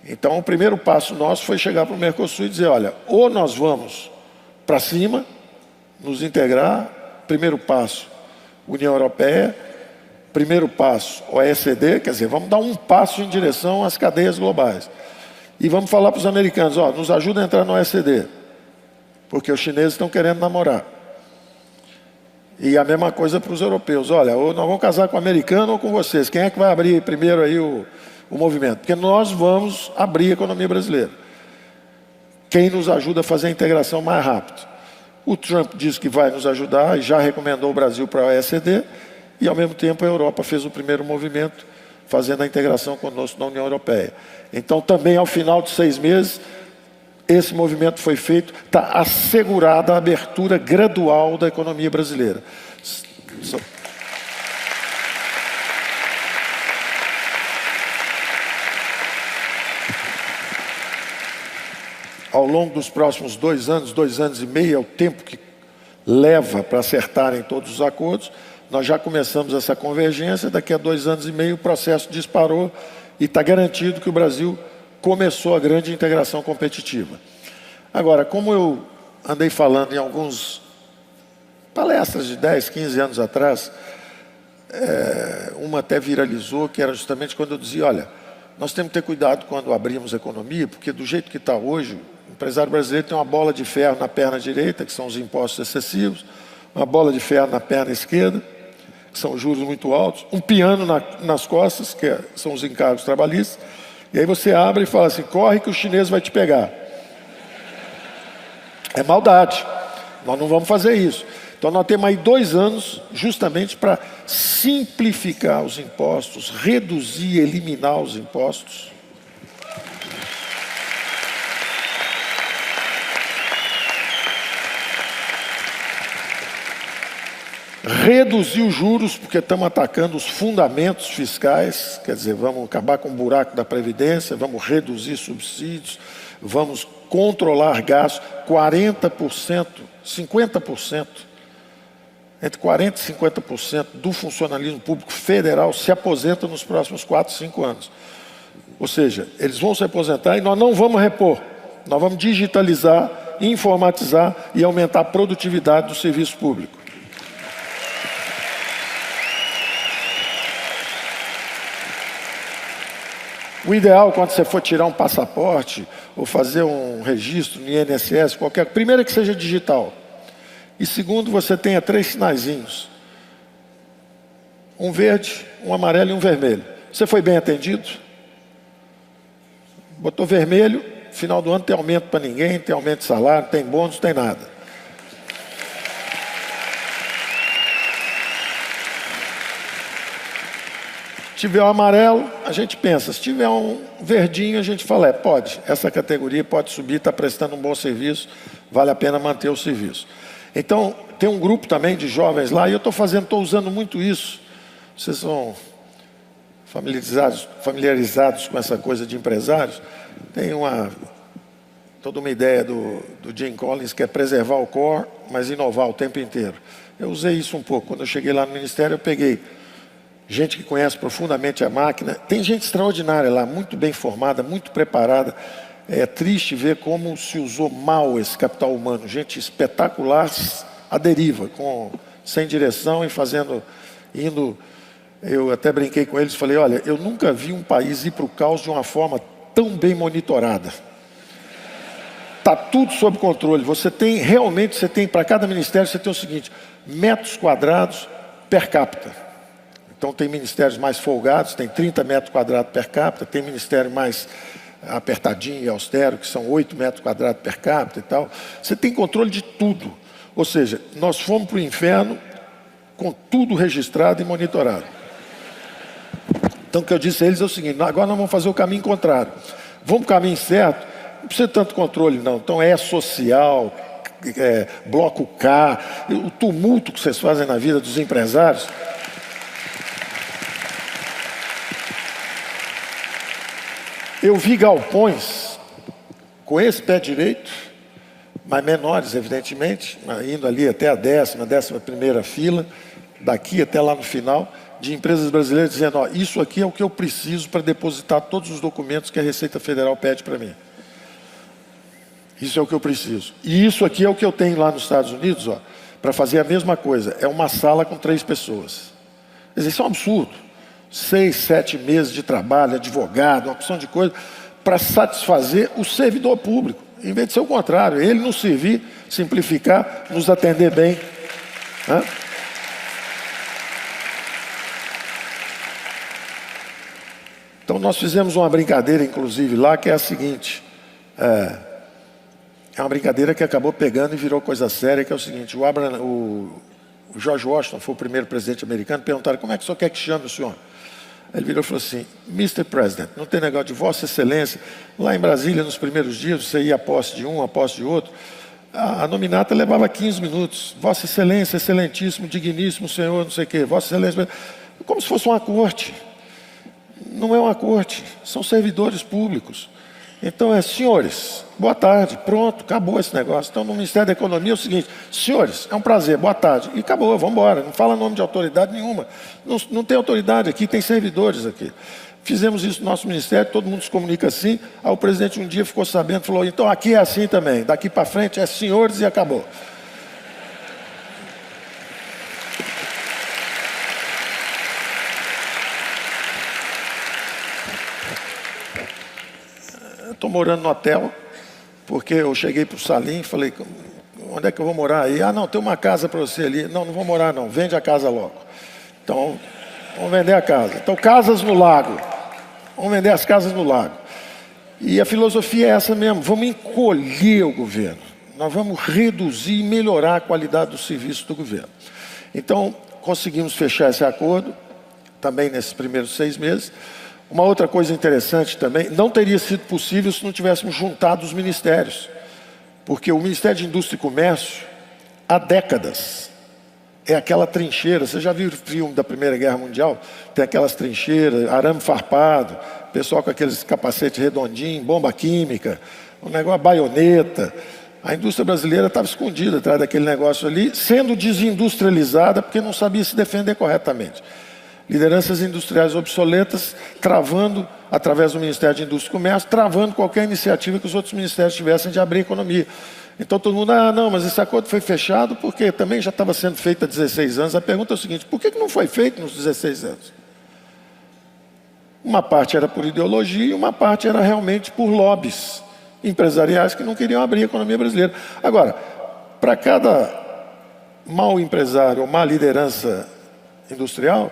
Então, o primeiro passo nosso foi chegar para o Mercosul e dizer, olha, ou nós vamos para cima, nos integrar, primeiro passo, União Europeia, primeiro passo, OECD, quer dizer, vamos dar um passo em direção às cadeias globais. E vamos falar para os americanos, ó, nos ajuda a entrar no OECD, porque os chineses estão querendo namorar. E a mesma coisa para os europeus, olha, ou nós vamos casar com o americano ou com vocês, quem é que vai abrir primeiro aí o movimento? Porque nós vamos abrir a economia brasileira. Quem nos ajuda a fazer a integração mais rápido? O Trump disse que vai nos ajudar e já recomendou o Brasil para a OECD, e ao mesmo tempo a Europa fez o primeiro movimento, fazendo a integração conosco na União Europeia. Então também ao final de 6 meses, esse movimento foi feito, está assegurada a abertura gradual da economia brasileira. Ao longo dos próximos 2 anos, 2 anos e meio, é o tempo que leva para acertarem todos os acordos, nós já começamos essa convergência, daqui a 2 anos e meio o processo disparou e está garantido que o Brasil começou a grande integração competitiva. Agora, como eu andei falando em algumas palestras de 10, 15 anos atrás, uma até viralizou, que era justamente quando eu dizia, olha, nós temos que ter cuidado quando abrimos a economia, porque do jeito que está hoje, o empresário brasileiro tem uma bola de ferro na perna direita, que são os impostos excessivos, uma bola de ferro na perna esquerda, que são os juros muito altos, um piano nas costas, que são os encargos trabalhistas, e aí você abre e fala assim, corre que o chinês vai te pegar. É maldade, nós não vamos fazer isso. Então nós temos aí 2 anos justamente para simplificar os impostos, reduzir, eliminar os impostos. Reduzir os juros, porque estamos atacando os fundamentos fiscais, quer dizer, vamos acabar com o buraco da Previdência, vamos reduzir subsídios, vamos controlar gastos, 40%, 50%, entre 40% e 50% do funcionalismo público federal se aposenta nos próximos 4, 5 anos. Ou seja, eles vão se aposentar e nós não vamos repor, nós vamos digitalizar, informatizar e aumentar a produtividade do serviço público. O ideal, quando você for tirar um passaporte ou fazer um registro no INSS, primeiro é que seja digital. E segundo, você tenha 3 sinaizinhos. Um verde, um amarelo e um vermelho. Você foi bem atendido? Botou vermelho, final do ano tem aumento para ninguém, tem aumento de salário, tem bônus, tem nada. Se tiver um amarelo, a gente pensa. Se tiver um verdinho, a gente fala, pode. Essa categoria pode subir, está prestando um bom serviço, vale a pena manter o serviço. Então, tem um grupo também de jovens lá, e eu estou usando muito isso. Vocês são familiarizados com essa coisa de empresários. Tem toda uma ideia do Jim Collins, que é preservar o core, mas inovar o tempo inteiro. Eu usei isso um pouco. Quando eu cheguei lá no Ministério, eu peguei gente que conhece profundamente a máquina. Tem gente extraordinária lá, muito bem formada, muito preparada. É triste ver como se usou mal esse capital humano. Gente espetacular à deriva, sem direção e indo. Eu até brinquei com eles e falei, olha, eu nunca vi um país ir para o caos de uma forma tão bem monitorada. Está tudo sob controle. Você tem, para cada ministério, você tem o seguinte, metros quadrados per capita. Então tem ministérios mais folgados, tem 30 metros quadrados per capita, tem ministério mais apertadinho e austero, que são 8 metros quadrados per capita e tal. Você tem controle de tudo. Ou seja, nós fomos para o inferno com tudo registrado e monitorado. Então o que eu disse a eles é o seguinte: agora nós vamos fazer o caminho contrário. Vamos para o caminho certo, não precisa de tanto controle não. Então é social, bloco K, o tumulto que vocês fazem na vida dos empresários. Eu vi galpões com esse pé direito, mas menores, evidentemente, indo ali até a 11ª fila, daqui até lá no final, de empresas brasileiras dizendo: ó, isso aqui é o que eu preciso para depositar todos os documentos que a Receita Federal pede para mim. Isso é o que eu preciso. E isso aqui é o que eu tenho lá nos Estados Unidos, ó, para fazer a mesma coisa. É uma sala com 3 pessoas. Quer dizer, isso é um absurdo. 6, 7 meses de trabalho, advogado, uma opção de coisa, para satisfazer o servidor público. Em vez de ser o contrário, ele nos servir, simplificar, nos atender bem. Hã? Então nós fizemos uma brincadeira, inclusive, lá, que é a seguinte. É uma brincadeira que acabou pegando e virou coisa séria, que é o seguinte: o George Washington foi o primeiro presidente americano. Perguntaram: como é que o senhor quer que chame o senhor? Ele virou e falou assim: Mr. President, não tem negócio de Vossa Excelência. Lá em Brasília, nos primeiros dias, você ia à posse de um, à posse de outro. A nominata levava 15 minutos. Vossa Excelência, Excelentíssimo, Digníssimo Senhor, não sei o quê. Vossa Excelência, como se fosse uma corte. Não é uma corte, são servidores públicos. Então senhores, boa tarde, pronto, acabou esse negócio. Então no Ministério da Economia é o seguinte: senhores, é um prazer, boa tarde. E acabou, vamos embora, não fala nome de autoridade nenhuma. Não tem autoridade aqui, tem servidores aqui. Fizemos isso no nosso ministério, todo mundo se comunica assim. Aí o presidente um dia ficou sabendo, falou: então aqui é assim também, daqui para frente é senhores e acabou. Estou morando no hotel, porque eu cheguei para o Salim e falei: onde é que eu vou morar aí? Ah, não, tem uma casa para você ali. Não, não vou morar não, vende a casa logo. Então, vamos vender a casa. Então, casas no lago. Vamos vender as casas no lago. E a filosofia é essa mesmo: vamos encolher o governo. Nós vamos reduzir e melhorar a qualidade do serviço do governo. Então, conseguimos fechar esse acordo, também nesses primeiros 6 meses. Uma outra coisa interessante também: não teria sido possível se não tivéssemos juntado os ministérios. Porque o Ministério de Indústria e Comércio, há décadas, é aquela trincheira. Você já viu o filme da Primeira Guerra Mundial? Tem aquelas trincheiras, arame farpado, pessoal com aqueles capacetes redondinhos, bomba química, um negócio, baioneta. A indústria brasileira estava escondida atrás daquele negócio ali, sendo desindustrializada porque não sabia se defender corretamente. Lideranças industriais obsoletas, travando, através do Ministério de Indústria e Comércio, travando qualquer iniciativa que os outros ministérios tivessem de abrir a economia. Então todo mundo: ah, não, mas esse acordo foi fechado porque também já estava sendo feito há 16 anos. A pergunta é o seguinte: por que não foi feito nos 16 anos? Uma parte era por ideologia e uma parte era realmente por lobbies empresariais que não queriam abrir a economia brasileira. Agora, para cada mau empresário ou má liderança industrial,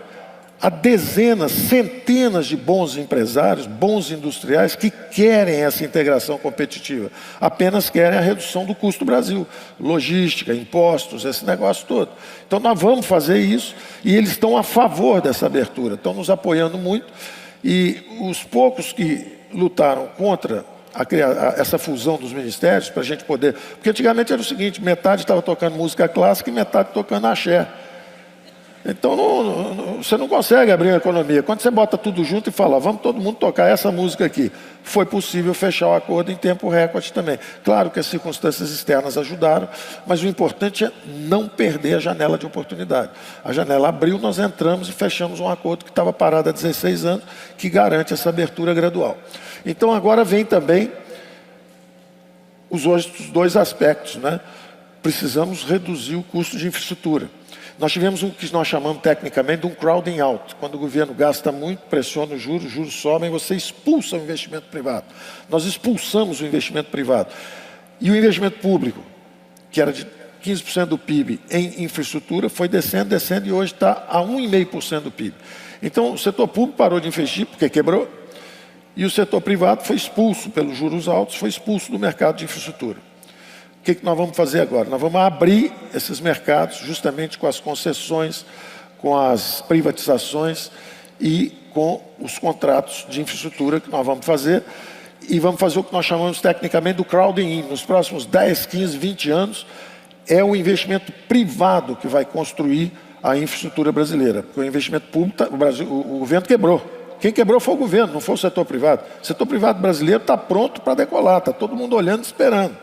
há dezenas, centenas de bons empresários, bons industriais que querem essa integração competitiva. Apenas querem a redução do custo do Brasil. Logística, impostos, esse negócio todo. Então nós vamos fazer isso e eles estão a favor dessa abertura. Estão nos apoiando muito. E os poucos que lutaram contra essa fusão dos ministérios, para a gente poder... Porque antigamente era o seguinte: metade estava tocando música clássica e metade tocando axé. Então você não consegue abrir a economia. Quando você bota tudo junto e fala: vamos todo mundo tocar essa música aqui, foi possível fechar o acordo em tempo recorde também. Claro que as circunstâncias externas ajudaram, mas o importante é não perder a janela de oportunidade. A janela abriu, nós entramos e fechamos um acordo que estava parado há 16 anos, que garante essa abertura gradual. Então agora vem também os outros 2 aspectos, né? Precisamos reduzir o custo de infraestrutura. Nós tivemos o que nós chamamos tecnicamente de um crowding out. Quando o governo gasta muito, pressiona os juros sobem, você expulsa o investimento privado. Nós expulsamos o investimento privado. E o investimento público, que era de 15% do PIB em infraestrutura, foi descendo e hoje está a 1,5% do PIB. Então o setor público parou de investir porque quebrou. E o setor privado foi expulso pelos juros altos, foi expulso do mercado de infraestrutura. O que nós vamos fazer agora? Nós vamos abrir esses mercados justamente com as concessões, com as privatizações e com os contratos de infraestrutura que nós vamos fazer. E vamos fazer o que nós chamamos tecnicamente do crowding in. Nos próximos 10, 15, 20 anos, é o investimento privado que vai construir a infraestrutura brasileira. Porque o investimento público, o governo quebrou. Quem quebrou foi o governo, não foi o setor privado. O setor privado brasileiro está pronto para decolar, está todo mundo olhando e esperando.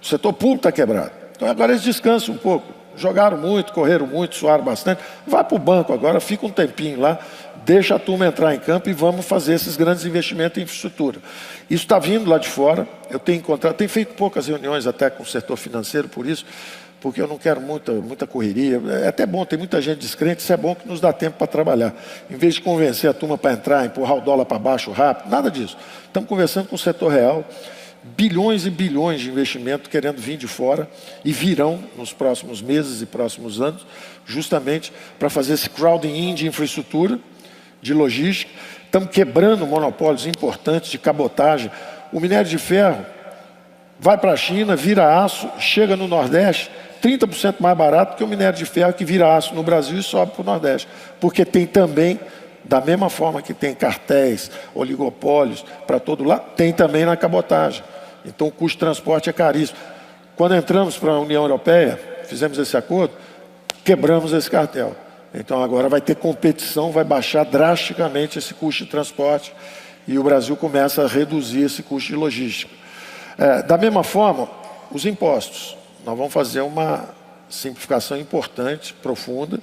O setor público está quebrado. Então agora eles descansam um pouco. Jogaram muito, correram muito, suaram bastante. Vai para o banco agora, fica um tempinho lá, deixa a turma entrar em campo e vamos fazer esses grandes investimentos em infraestrutura. Isso está vindo lá de fora. Eu tenho encontrado, tenho feito poucas reuniões até com o setor financeiro por isso, porque eu não quero muita correria. É até bom, tem muita gente descrente, isso é bom que nos dá tempo para trabalhar. Em vez de convencer a turma para entrar, empurrar o dólar para baixo rápido, nada disso. Estamos conversando com o setor real, bilhões e bilhões de investimento querendo vir de fora e virão nos próximos meses e próximos anos, justamente para fazer esse crowding in de infraestrutura, de logística. Estamos quebrando monopólios importantes de cabotagem. O minério de ferro vai para a China, vira aço, chega no Nordeste, 30% mais barato que o minério de ferro que vira aço no Brasil e sobe para o Nordeste. Porque tem também, da mesma forma que tem cartéis, oligopólios para todo lado, tem também na cabotagem. Então o custo de transporte é caríssimo. Quando entramos para a União Europeia, fizemos esse acordo, quebramos esse cartel. Então agora vai ter competição, vai baixar drasticamente esse custo de transporte e o Brasil começa a reduzir esse custo de logística. Da mesma forma, os impostos. Nós vamos fazer uma simplificação importante, profunda.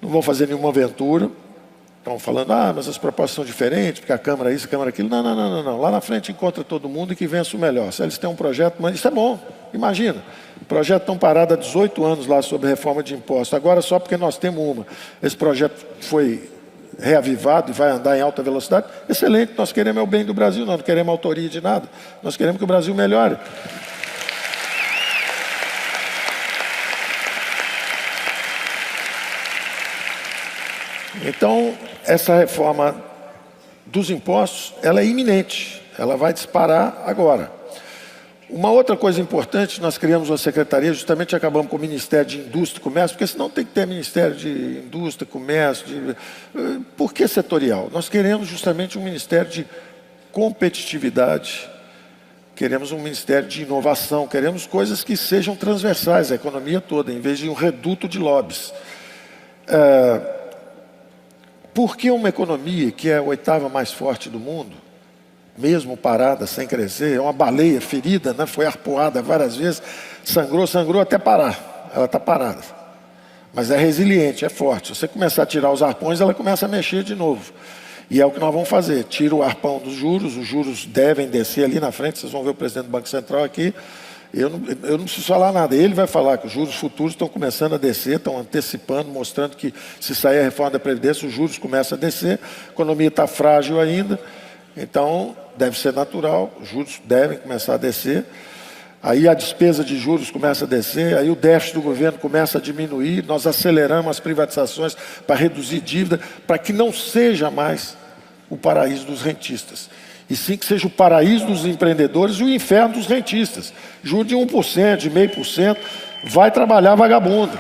Não vamos fazer nenhuma aventura. Estão falando, mas as propostas são diferentes, porque a Câmara isso, a Câmara aquilo. Não. Lá na frente encontra todo mundo e que vença o melhor. Se eles têm um projeto, mas isso é bom. Imagina, o projeto estão parado há 18 anos lá sobre reforma de impostos. Agora só porque nós temos uma. Esse projeto foi reavivado e vai andar em alta velocidade. Excelente, nós queremos o bem do Brasil, nós não queremos autoria de nada. Nós queremos que o Brasil melhore. Então, essa reforma dos impostos, ela é iminente, ela vai disparar agora. Uma outra coisa importante, nós criamos uma secretaria, justamente acabamos com o Ministério de Indústria e Comércio, porque senão tem que ter Ministério de Indústria, Comércio, por que setorial? Nós queremos justamente um Ministério de Competitividade, queremos um Ministério de Inovação, queremos coisas que sejam transversais à economia toda, em vez de um reduto de lobbies. Por que uma economia que é a 8ª mais forte do mundo, mesmo parada, sem crescer, é uma baleia ferida, né? Foi arpoada várias vezes, sangrou até parar, ela está parada. Mas é resiliente, é forte. Se você começar a tirar os arpões, ela começa a mexer de novo. E é o que nós vamos fazer, tira o arpão dos juros, os juros devem descer ali na frente, vocês vão ver o presidente do Banco Central aqui. Eu não preciso falar nada, ele vai falar que os juros futuros estão começando a descer, estão antecipando, mostrando que se sair a reforma da Previdência, os juros começam a descer, a economia está frágil ainda, então deve ser natural, os juros devem começar a descer, aí a despesa de juros começa a descer, aí o déficit do governo começa a diminuir, nós aceleramos as privatizações para reduzir dívida, para que não seja mais o paraíso dos rentistas. E sim que seja o paraíso dos empreendedores e o inferno dos rentistas. Juro de 1%, de 0,5%, vai trabalhar vagabundo.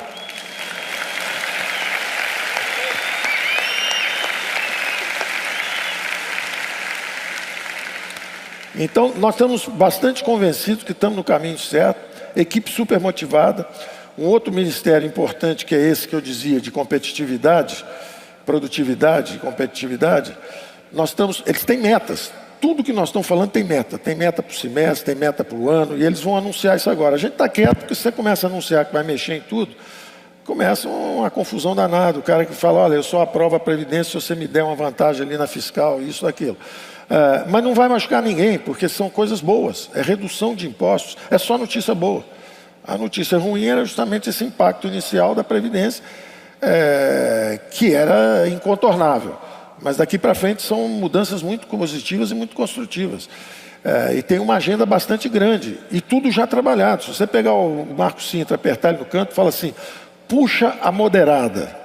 Então, nós estamos bastante convencidos que estamos no caminho certo, equipe super motivada. Um outro ministério importante, que é esse que eu dizia, de competitividade, produtividade e competitividade, eles têm metas. Tudo que nós estamos falando tem meta para o semestre, tem meta para o ano, e eles vão anunciar isso agora. A gente está quieto, porque se você começa a anunciar que vai mexer em tudo, começa uma confusão danada. O cara que fala, olha, eu só aprovo a Previdência se você me der uma vantagem ali na fiscal, isso, aquilo. Mas não vai machucar ninguém, porque são coisas boas. É redução de impostos, é só notícia boa. A notícia ruim era justamente esse impacto inicial da Previdência, que era incontornável. Mas daqui para frente são mudanças muito positivas e muito construtivas. E tem uma agenda bastante grande. E tudo já trabalhado. Se você pegar o Marco Sintra, apertar ele no canto, fala assim, puxa a moderada.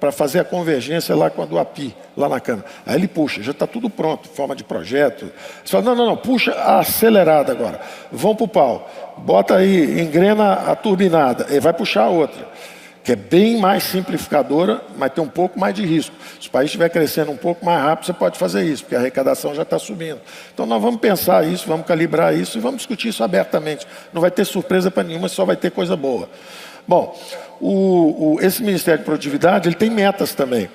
para fazer a convergência lá com a do API, lá na Câmara. Aí ele puxa, já está tudo pronto, forma de projeto. Você fala, não, puxa a acelerada agora. Vão para o pau, bota aí, engrena a turbinada, e vai puxar a outra, que é bem mais simplificadora, mas tem um pouco mais de risco. Se o país estiver crescendo um pouco mais rápido, você pode fazer isso, porque a arrecadação já está subindo. Então nós vamos pensar isso, vamos calibrar isso e vamos discutir isso abertamente. Não vai ter surpresa para nenhuma, só vai ter coisa boa. Bom, esse Ministério de Produtividade, ele tem metas também.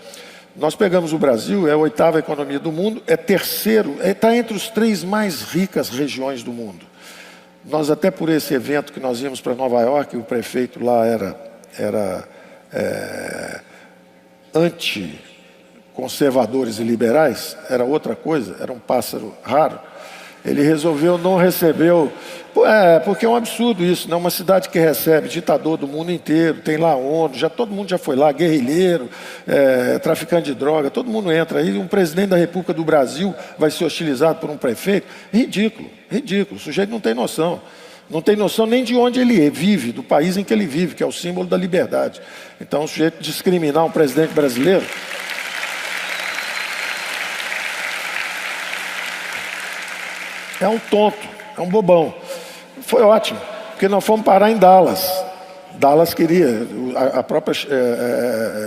Nós pegamos o Brasil, é a 8ª economia do mundo, é terceiro, está entre os 3 mais ricas regiões do mundo. Nós até por esse evento que nós íamos para Nova York, o prefeito lá era anti-conservadores e liberais, era outra coisa, era um pássaro raro. Ele resolveu não receber, porque é um absurdo isso, né? Uma cidade que recebe ditador do mundo inteiro, tem lá ONU, todo mundo já foi lá, guerrilheiro, traficante de droga, todo mundo entra aí, um presidente da República do Brasil vai ser hostilizado por um prefeito? Ridículo, ridículo, o sujeito não tem noção. Não tem noção nem de onde ele vive, do país em que ele vive, que é o símbolo da liberdade. Então, o sujeito discriminar um presidente brasileiro... é um tonto, é um bobão. Foi ótimo, porque nós fomos parar em Dallas. Dallas queria,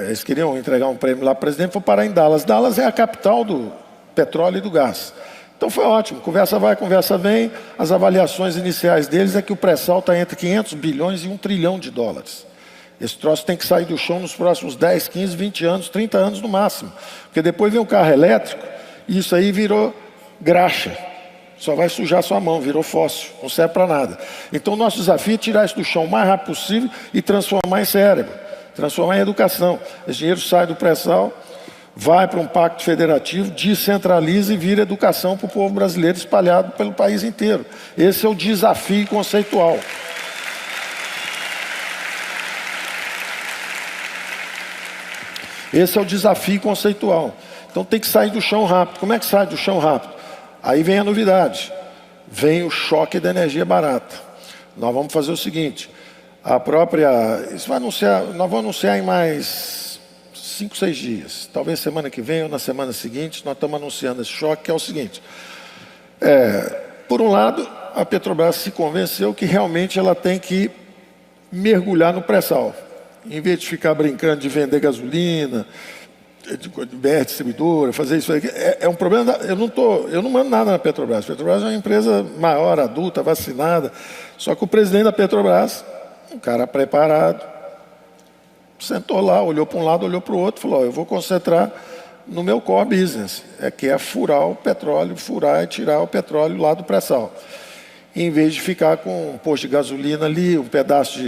eles queriam entregar um prêmio lá para o presidente, foi parar em Dallas. Dallas é a capital do petróleo e do gás. Então foi ótimo, conversa vai, conversa vem. As avaliações iniciais deles é que o pré-sal está entre 500 bilhões e $1 trilhão. Esse troço tem que sair do chão nos próximos 10, 15, 20 anos, 30 anos no máximo. Porque depois vem um carro elétrico e isso aí virou graxa. Só vai sujar sua mão, virou fóssil, não serve para nada. Então o nosso desafio é tirar isso do chão o mais rápido possível e transformar em cérebro, transformar em educação. Esse dinheiro sai do pré-sal, vai para um pacto federativo, descentraliza e vira educação para o povo brasileiro espalhado pelo país inteiro. Esse é o desafio conceitual. Esse é o desafio conceitual. Então tem que sair do chão rápido. Como é que sai do chão rápido? Aí vem a novidade. Vem o choque da energia barata. Nós vamos fazer o seguinte. Nós vamos anunciar em mais 5, 6 dias. Talvez semana que vem ou na semana seguinte, nós estamos anunciando esse choque, que é o seguinte. Por um lado, a Petrobras se convenceu que realmente ela tem que mergulhar no pré-sal. Em vez de ficar brincando de vender gasolina, de BR distribuidora, fazer isso aí. É um problema. Eu não mando nada na Petrobras. A Petrobras é uma empresa maior, adulta, vacinada. Só que o presidente da Petrobras, um cara preparado, sentou lá, olhou para um lado, olhou para o outro, falou: eu vou concentrar no meu core business, que é furar o petróleo, furar e tirar o petróleo lá do pré-sal. Em vez de ficar com um posto de gasolina ali, um pedaço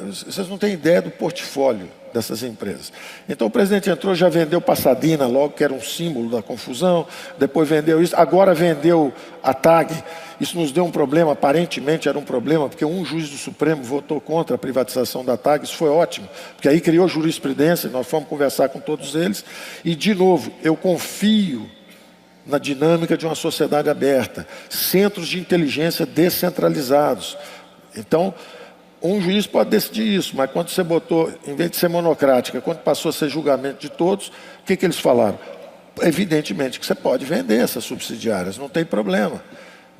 vocês não têm ideia do portfólio dessas empresas. Então o presidente entrou, já vendeu Passadina logo, que era um símbolo da confusão, depois vendeu isso, agora vendeu a TAG. Isso nos deu um problema, aparentemente era um problema, porque um juiz do Supremo votou contra a privatização da TAG. Isso foi ótimo, porque aí criou jurisprudência, nós fomos conversar com todos eles, e de novo, eu confio na dinâmica de uma sociedade aberta, centros de inteligência descentralizados. Então, um juiz pode decidir isso, mas quando você botou, em vez de ser monocrática, quando passou a ser julgamento de todos, o que eles falaram? Evidentemente que você pode vender essas subsidiárias, não tem problema.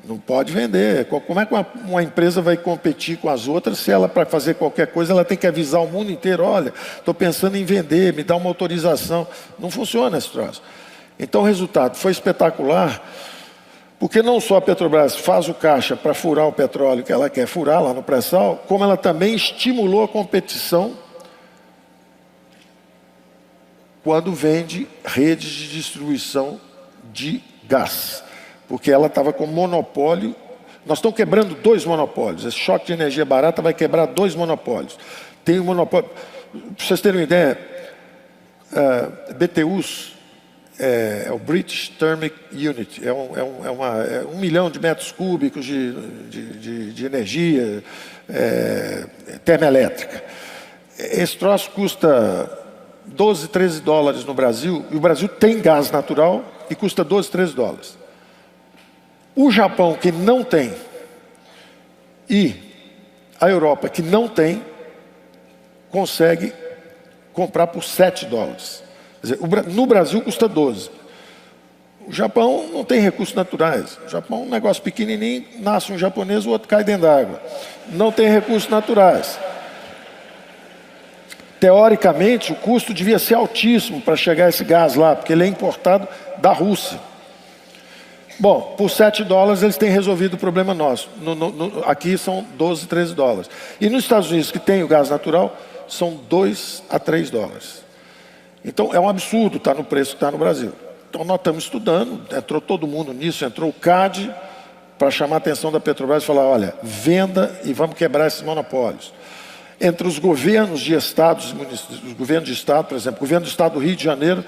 Não pode vender. Como é que uma empresa vai competir com as outras se ela, para fazer qualquer coisa, ela tem que avisar o mundo inteiro: olha, estou pensando em vender, me dá uma autorização. Não funciona esse troço. Então o resultado foi espetacular. Porque não só a Petrobras faz o caixa para furar o petróleo que ela quer furar lá no pré-sal, como ela também estimulou a competição quando vende redes de distribuição de gás. Porque ela estava com monopólio. Nós estamos quebrando 2 monopólios. Esse choque de energia barata vai quebrar 2 monopólios. Tem um monopólio. Para vocês terem uma ideia, BTUs, é o British Thermic Unit, é 1 milhão de metros cúbicos de energia termoelétrica. Esse troço custa 12, 13 dólares no Brasil, e o Brasil tem gás natural e custa 12, 13 dólares. O Japão, que não tem, e a Europa, que não tem, consegue comprar por 7 dólares. Quer dizer, no Brasil custa 12. O Japão não tem recursos naturais. O Japão é um negócio pequenininho, nasce um japonês, o outro cai dentro d'água. Não tem recursos naturais. Teoricamente, o custo devia ser altíssimo para chegar esse gás lá, porque ele é importado da Rússia. Bom, por 7 dólares eles têm resolvido o problema nosso. Aqui são 12, 13 dólares. E nos Estados Unidos, que tem o gás natural, são 2 a 3 dólares. Então é um absurdo estar no preço que está no Brasil. Então nós estamos estudando, entrou todo mundo nisso, entrou o CAD para chamar a atenção da Petrobras e falar, olha, venda e vamos quebrar esses monopólios. Entre os governos de estados, os governos de estado, por exemplo, o governo do estado do Rio de Janeiro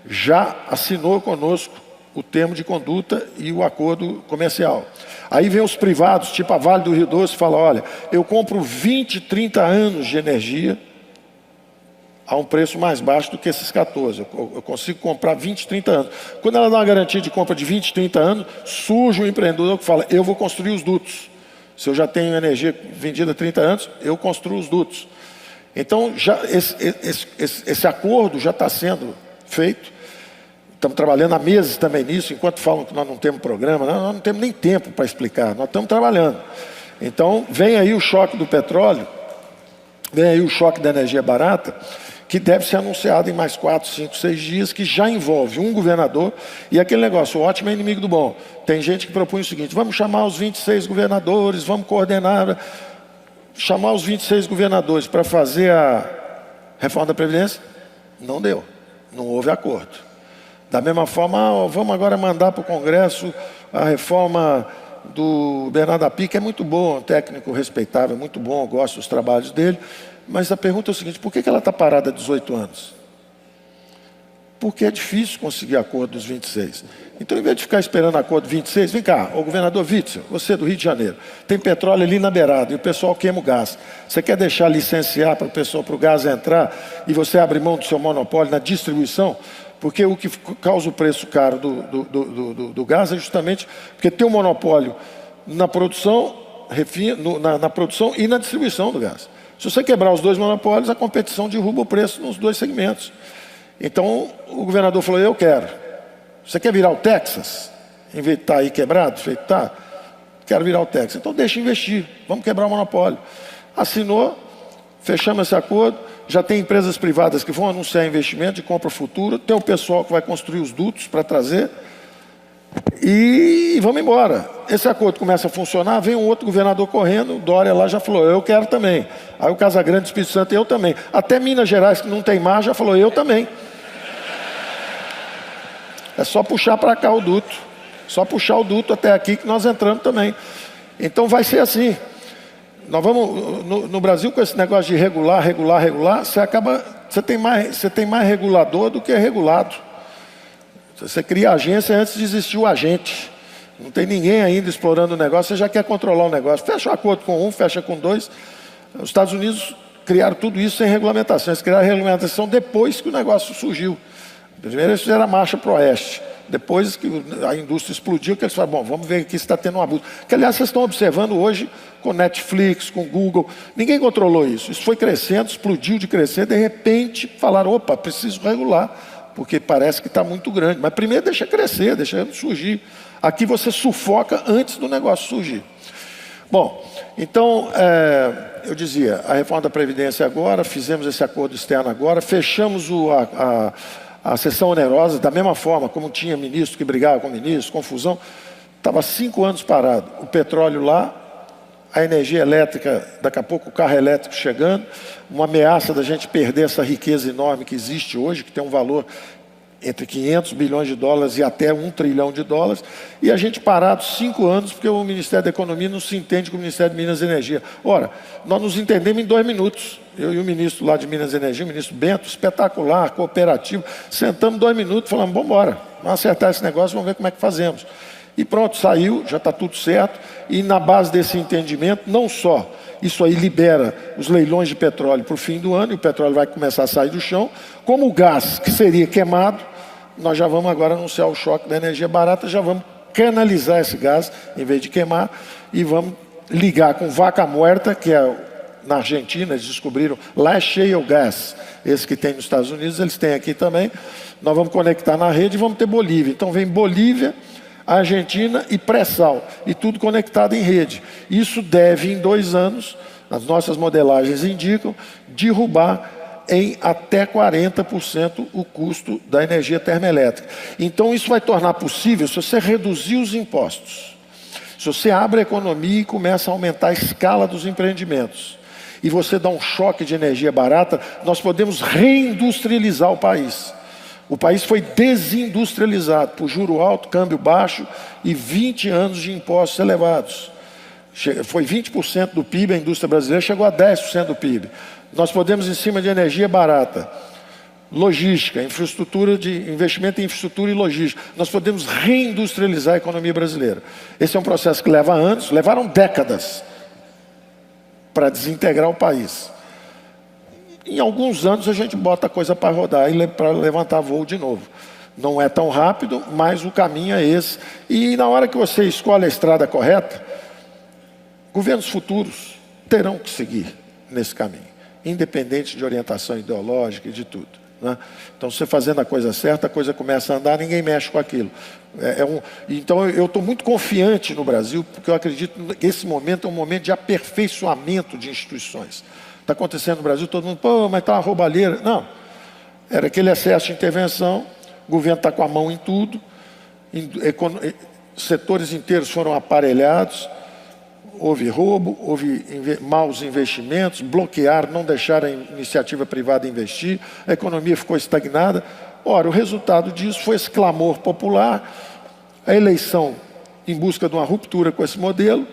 já assinou conosco o termo de conduta e o acordo comercial. Aí vem os privados, tipo a Vale do Rio Doce, e fala, olha, eu compro 20, 30 anos de energia a um preço mais baixo do que esses 14. Eu consigo comprar 20, 30 anos. Quando ela dá uma garantia de compra de 20, 30 anos, surge um empreendedor que fala, eu vou construir os dutos. Se eu já tenho energia vendida há 30 anos, eu construo os dutos. Então, já esse acordo já está sendo feito. Estamos trabalhando há meses também nisso, enquanto falam que nós não temos programa, nós não temos nem tempo para explicar, nós estamos trabalhando. Então, vem aí o choque do petróleo, vem aí o choque da energia barata, que deve ser anunciado em mais 4, 5, 6 dias, que já envolve um governador, e aquele negócio, o ótimo é inimigo do bom. Tem gente que propõe o seguinte, vamos chamar os 26 governadores, vamos coordenar, chamar os 26 governadores para fazer a reforma da Previdência, não deu, não houve acordo. Da mesma forma, vamos agora mandar para o Congresso a reforma do Bernardo Api, que é muito bom, um técnico respeitável, muito bom, eu gosto dos trabalhos dele. Mas a pergunta é o seguinte, por que ela está parada há 18 anos? Porque é difícil conseguir acordo dos 26. Então, em vez de ficar esperando acordo 26, vem cá, o governador Witzel, você do Rio de Janeiro, tem petróleo ali na beirada e o pessoal queima o gás. Você quer deixar licenciar para o pessoal, para o gás entrar e você abre mão do seu monopólio na distribuição? Porque o que causa o preço caro do gás é justamente porque tem um monopólio na produção, na produção e na distribuição do gás. Se você quebrar os dois monopólios, a competição derruba o preço nos dois segmentos. Então, o governador falou, eu quero. Você quer virar o Texas? Em vez de estar aí quebrado, feito tá? Quero virar o Texas. Então, deixa investir. Vamos quebrar o monopólio. Assinou, fechamos esse acordo. Já tem empresas privadas que vão anunciar investimento de compra futura. Tem o pessoal que vai construir os dutos para trazer. E vamos embora. Esse acordo começa a funcionar, vem um outro governador correndo, o Dória lá já falou, eu quero também. Aí o Casagrande do Espírito Santo, eu também. Até Minas Gerais, que não tem mar, já falou, eu também. É só puxar para cá o duto. Só puxar o duto até aqui que nós entramos também. Então vai ser assim. Nós vamos, no Brasil, com esse negócio de regular, você tem mais regulador do que regulado. Você cria agência antes de existir o agente. Não tem ninguém ainda explorando o negócio, você já quer controlar o negócio. Fecha um acordo com um, fecha com dois. Os Estados Unidos criaram tudo isso sem regulamentação. Eles criaram a regulamentação depois que o negócio surgiu. Primeiro eles fizeram a marcha para o oeste. Depois que a indústria explodiu, que eles falaram, bom, vamos ver aqui se está tendo um abuso. Que, aliás, vocês estão observando hoje com Netflix, com Google. Ninguém controlou isso. Isso foi crescendo, explodiu de crescer. De repente, falaram, opa, preciso regular. Porque parece que está muito grande. Mas primeiro deixa crescer, deixa surgir. Aqui você sufoca antes do negócio surgir. Bom, então, eu dizia, a reforma da Previdência agora, fizemos esse acordo externo agora, fechamos a sessão onerosa, da mesma forma, como tinha ministro que brigava com ministro, confusão, estava 5 anos parado. O petróleo lá, a energia elétrica, daqui a pouco o carro elétrico chegando, uma ameaça da gente perder essa riqueza enorme que existe hoje, que tem um valor entre 500 bilhões de dólares e até 1 trilhão de dólares, e a gente parado 5 anos, porque o Ministério da Economia não se entende com o Ministério de Minas e Energia. Ora, nós nos entendemos em 2 minutos. Eu e o ministro lá de Minas e Energia, o ministro Bento, espetacular, cooperativo, sentamos 2 minutos e falamos, vamos embora, vamos acertar esse negócio, vamos ver como é que fazemos. E pronto, saiu, já está tudo certo, e na base desse entendimento, não só isso aí libera os leilões de petróleo para o fim do ano, e o petróleo vai começar a sair do chão, como o gás que seria queimado, nós já vamos agora anunciar o choque da energia barata, já vamos canalizar esse gás, em vez de queimar, e vamos ligar com Vaca Muerta, que é na Argentina, eles descobriram, lá é shale gas, esse que tem nos Estados Unidos, eles têm aqui também. Nós vamos conectar na rede e vamos ter Bolívia. Então vem Bolívia, Argentina e pré-sal, e tudo conectado em rede. Isso deve, em 2 anos, as nossas modelagens indicam, derrubar em até 40% o custo da energia termoelétrica. Então isso vai tornar possível se você reduzir os impostos, se você abre a economia e começa a aumentar a escala dos empreendimentos, e você dá um choque de energia barata, nós podemos reindustrializar o país. O país foi desindustrializado por juro alto, câmbio baixo e 20 anos de impostos elevados. Foi 20% do PIB, a indústria brasileira chegou a 10% do PIB. Nós podemos, em cima de energia barata, logística, infraestrutura de investimento em infraestrutura e logística, nós podemos reindustrializar a economia brasileira. Esse é um processo que leva anos, levaram décadas para desintegrar o país. Em alguns anos a gente bota a coisa para rodar e para levantar voo de novo. Não é tão rápido, mas o caminho é esse. E na hora que você escolhe a estrada correta, governos futuros terão que seguir nesse caminho, independente de orientação ideológica e de tudo, né? Então, você fazendo a coisa certa, a coisa começa a andar, ninguém mexe com aquilo. Então, eu estou muito confiante no Brasil, porque eu acredito que esse momento é um momento de aperfeiçoamento de instituições. Está acontecendo no Brasil, todo mundo, pô, mas está uma roubalheira. Não, era aquele excesso de intervenção, o governo está com a mão em tudo, setores inteiros foram aparelhados, houve roubo, houve maus investimentos, bloquearam, não deixaram a iniciativa privada investir, a economia ficou estagnada. Ora, o resultado disso foi esse clamor popular, a eleição em busca de uma ruptura com esse modelo,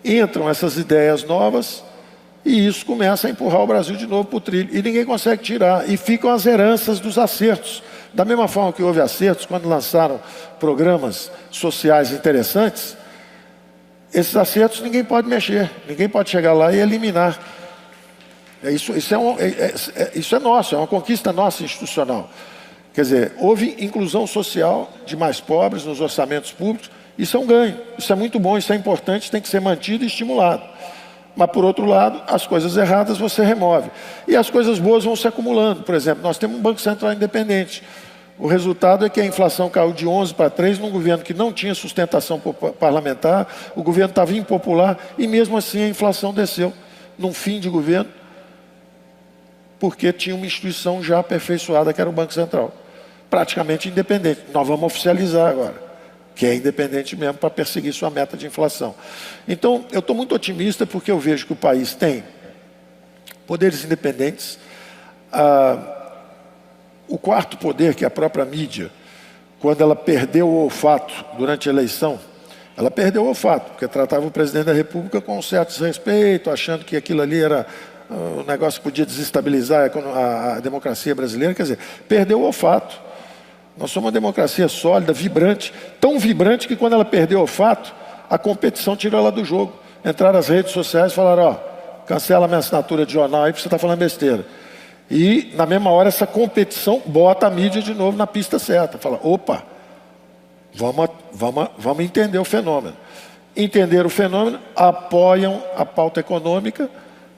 entram essas ideias novas e isso começa a empurrar o Brasil de novo para o trilho. E ninguém consegue tirar, e ficam as heranças dos acertos. Da mesma forma que houve acertos quando lançaram programas sociais interessantes, esses acertos ninguém pode mexer, ninguém pode chegar lá e eliminar. Isso é nosso, é uma conquista nossa institucional. Quer dizer, houve inclusão social de mais pobres nos orçamentos públicos, isso é um ganho, isso é muito bom, isso é importante, tem que ser mantido e estimulado. Mas, por outro lado, as coisas erradas você remove. E as coisas boas vão se acumulando. Por exemplo, nós temos um Banco Central independente. O resultado é que a inflação caiu de 11 para 3 num governo que não tinha sustentação parlamentar, o governo estava impopular e mesmo assim a inflação desceu num fim de governo, porque tinha uma instituição já aperfeiçoada que era o Banco Central, praticamente independente. Nós vamos oficializar agora, que é independente mesmo para perseguir sua meta de inflação. Então, eu estou muito otimista porque eu vejo que o país tem poderes independentes, o quarto poder, que é a própria mídia, quando ela perdeu o olfato durante a eleição, ela perdeu o olfato, porque tratava o presidente da República com um certo desrespeito, achando que aquilo ali era um negócio que podia desestabilizar a democracia brasileira. Quer dizer, perdeu o olfato. Nós somos uma democracia sólida, vibrante, tão vibrante que quando ela perdeu o olfato, a competição tirou ela do jogo. Entraram as redes sociais e falaram, ó, cancela a minha assinatura de jornal aí porque você está falando besteira. E, na mesma hora, essa competição bota a mídia de novo na pista certa. Fala, opa, vamos entender o fenômeno. Entender o fenômeno, apoiam a pauta econômica,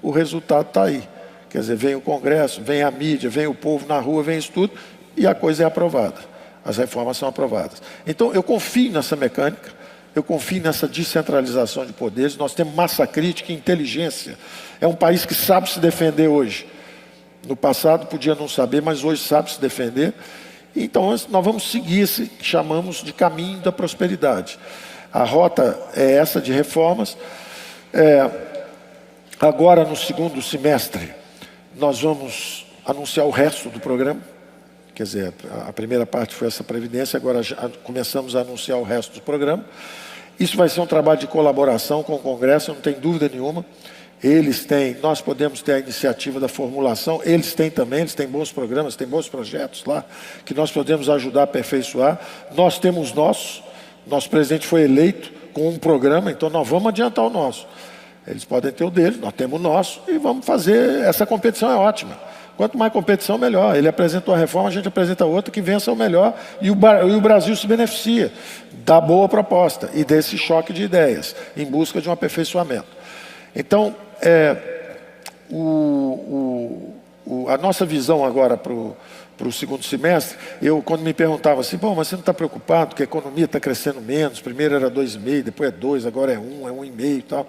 o resultado está aí. Quer dizer, vem o Congresso, vem a mídia, vem o povo na rua, vem isso tudo, e a coisa é aprovada. As reformas são aprovadas. Então, eu confio nessa mecânica, eu confio nessa descentralização de poderes. Nós temos massa crítica e inteligência. É um país que sabe se defender hoje. No passado podia não saber, mas hoje sabe se defender. Então nós vamos seguir esse que chamamos de caminho da prosperidade. A rota é essa de reformas. Agora, no segundo semestre, nós vamos anunciar o resto do programa. Quer dizer, a primeira parte foi essa previdência, agora já começamos a anunciar o resto do programa. Isso vai ser um trabalho de colaboração com o Congresso, não tem dúvida nenhuma. Nós podemos ter a iniciativa da formulação, eles têm também, eles têm bons programas, têm bons projetos lá, que nós podemos ajudar a aperfeiçoar. Nós temos nosso presidente foi eleito com um programa, então nós vamos adiantar o nosso. Eles podem ter o deles, nós temos o nosso, e vamos fazer, essa competição é ótima. Quanto mais competição, melhor. Ele apresentou a reforma, a gente apresenta outra que vença o melhor, e o Brasil se beneficia da boa proposta e desse choque de ideias, em busca de um aperfeiçoamento. Então, A nossa visão agora para o segundo semestre, quando me perguntava assim, bom, mas você não está preocupado que a economia está crescendo menos, primeiro era 2,5, depois é 2, agora é 1,5 e tal.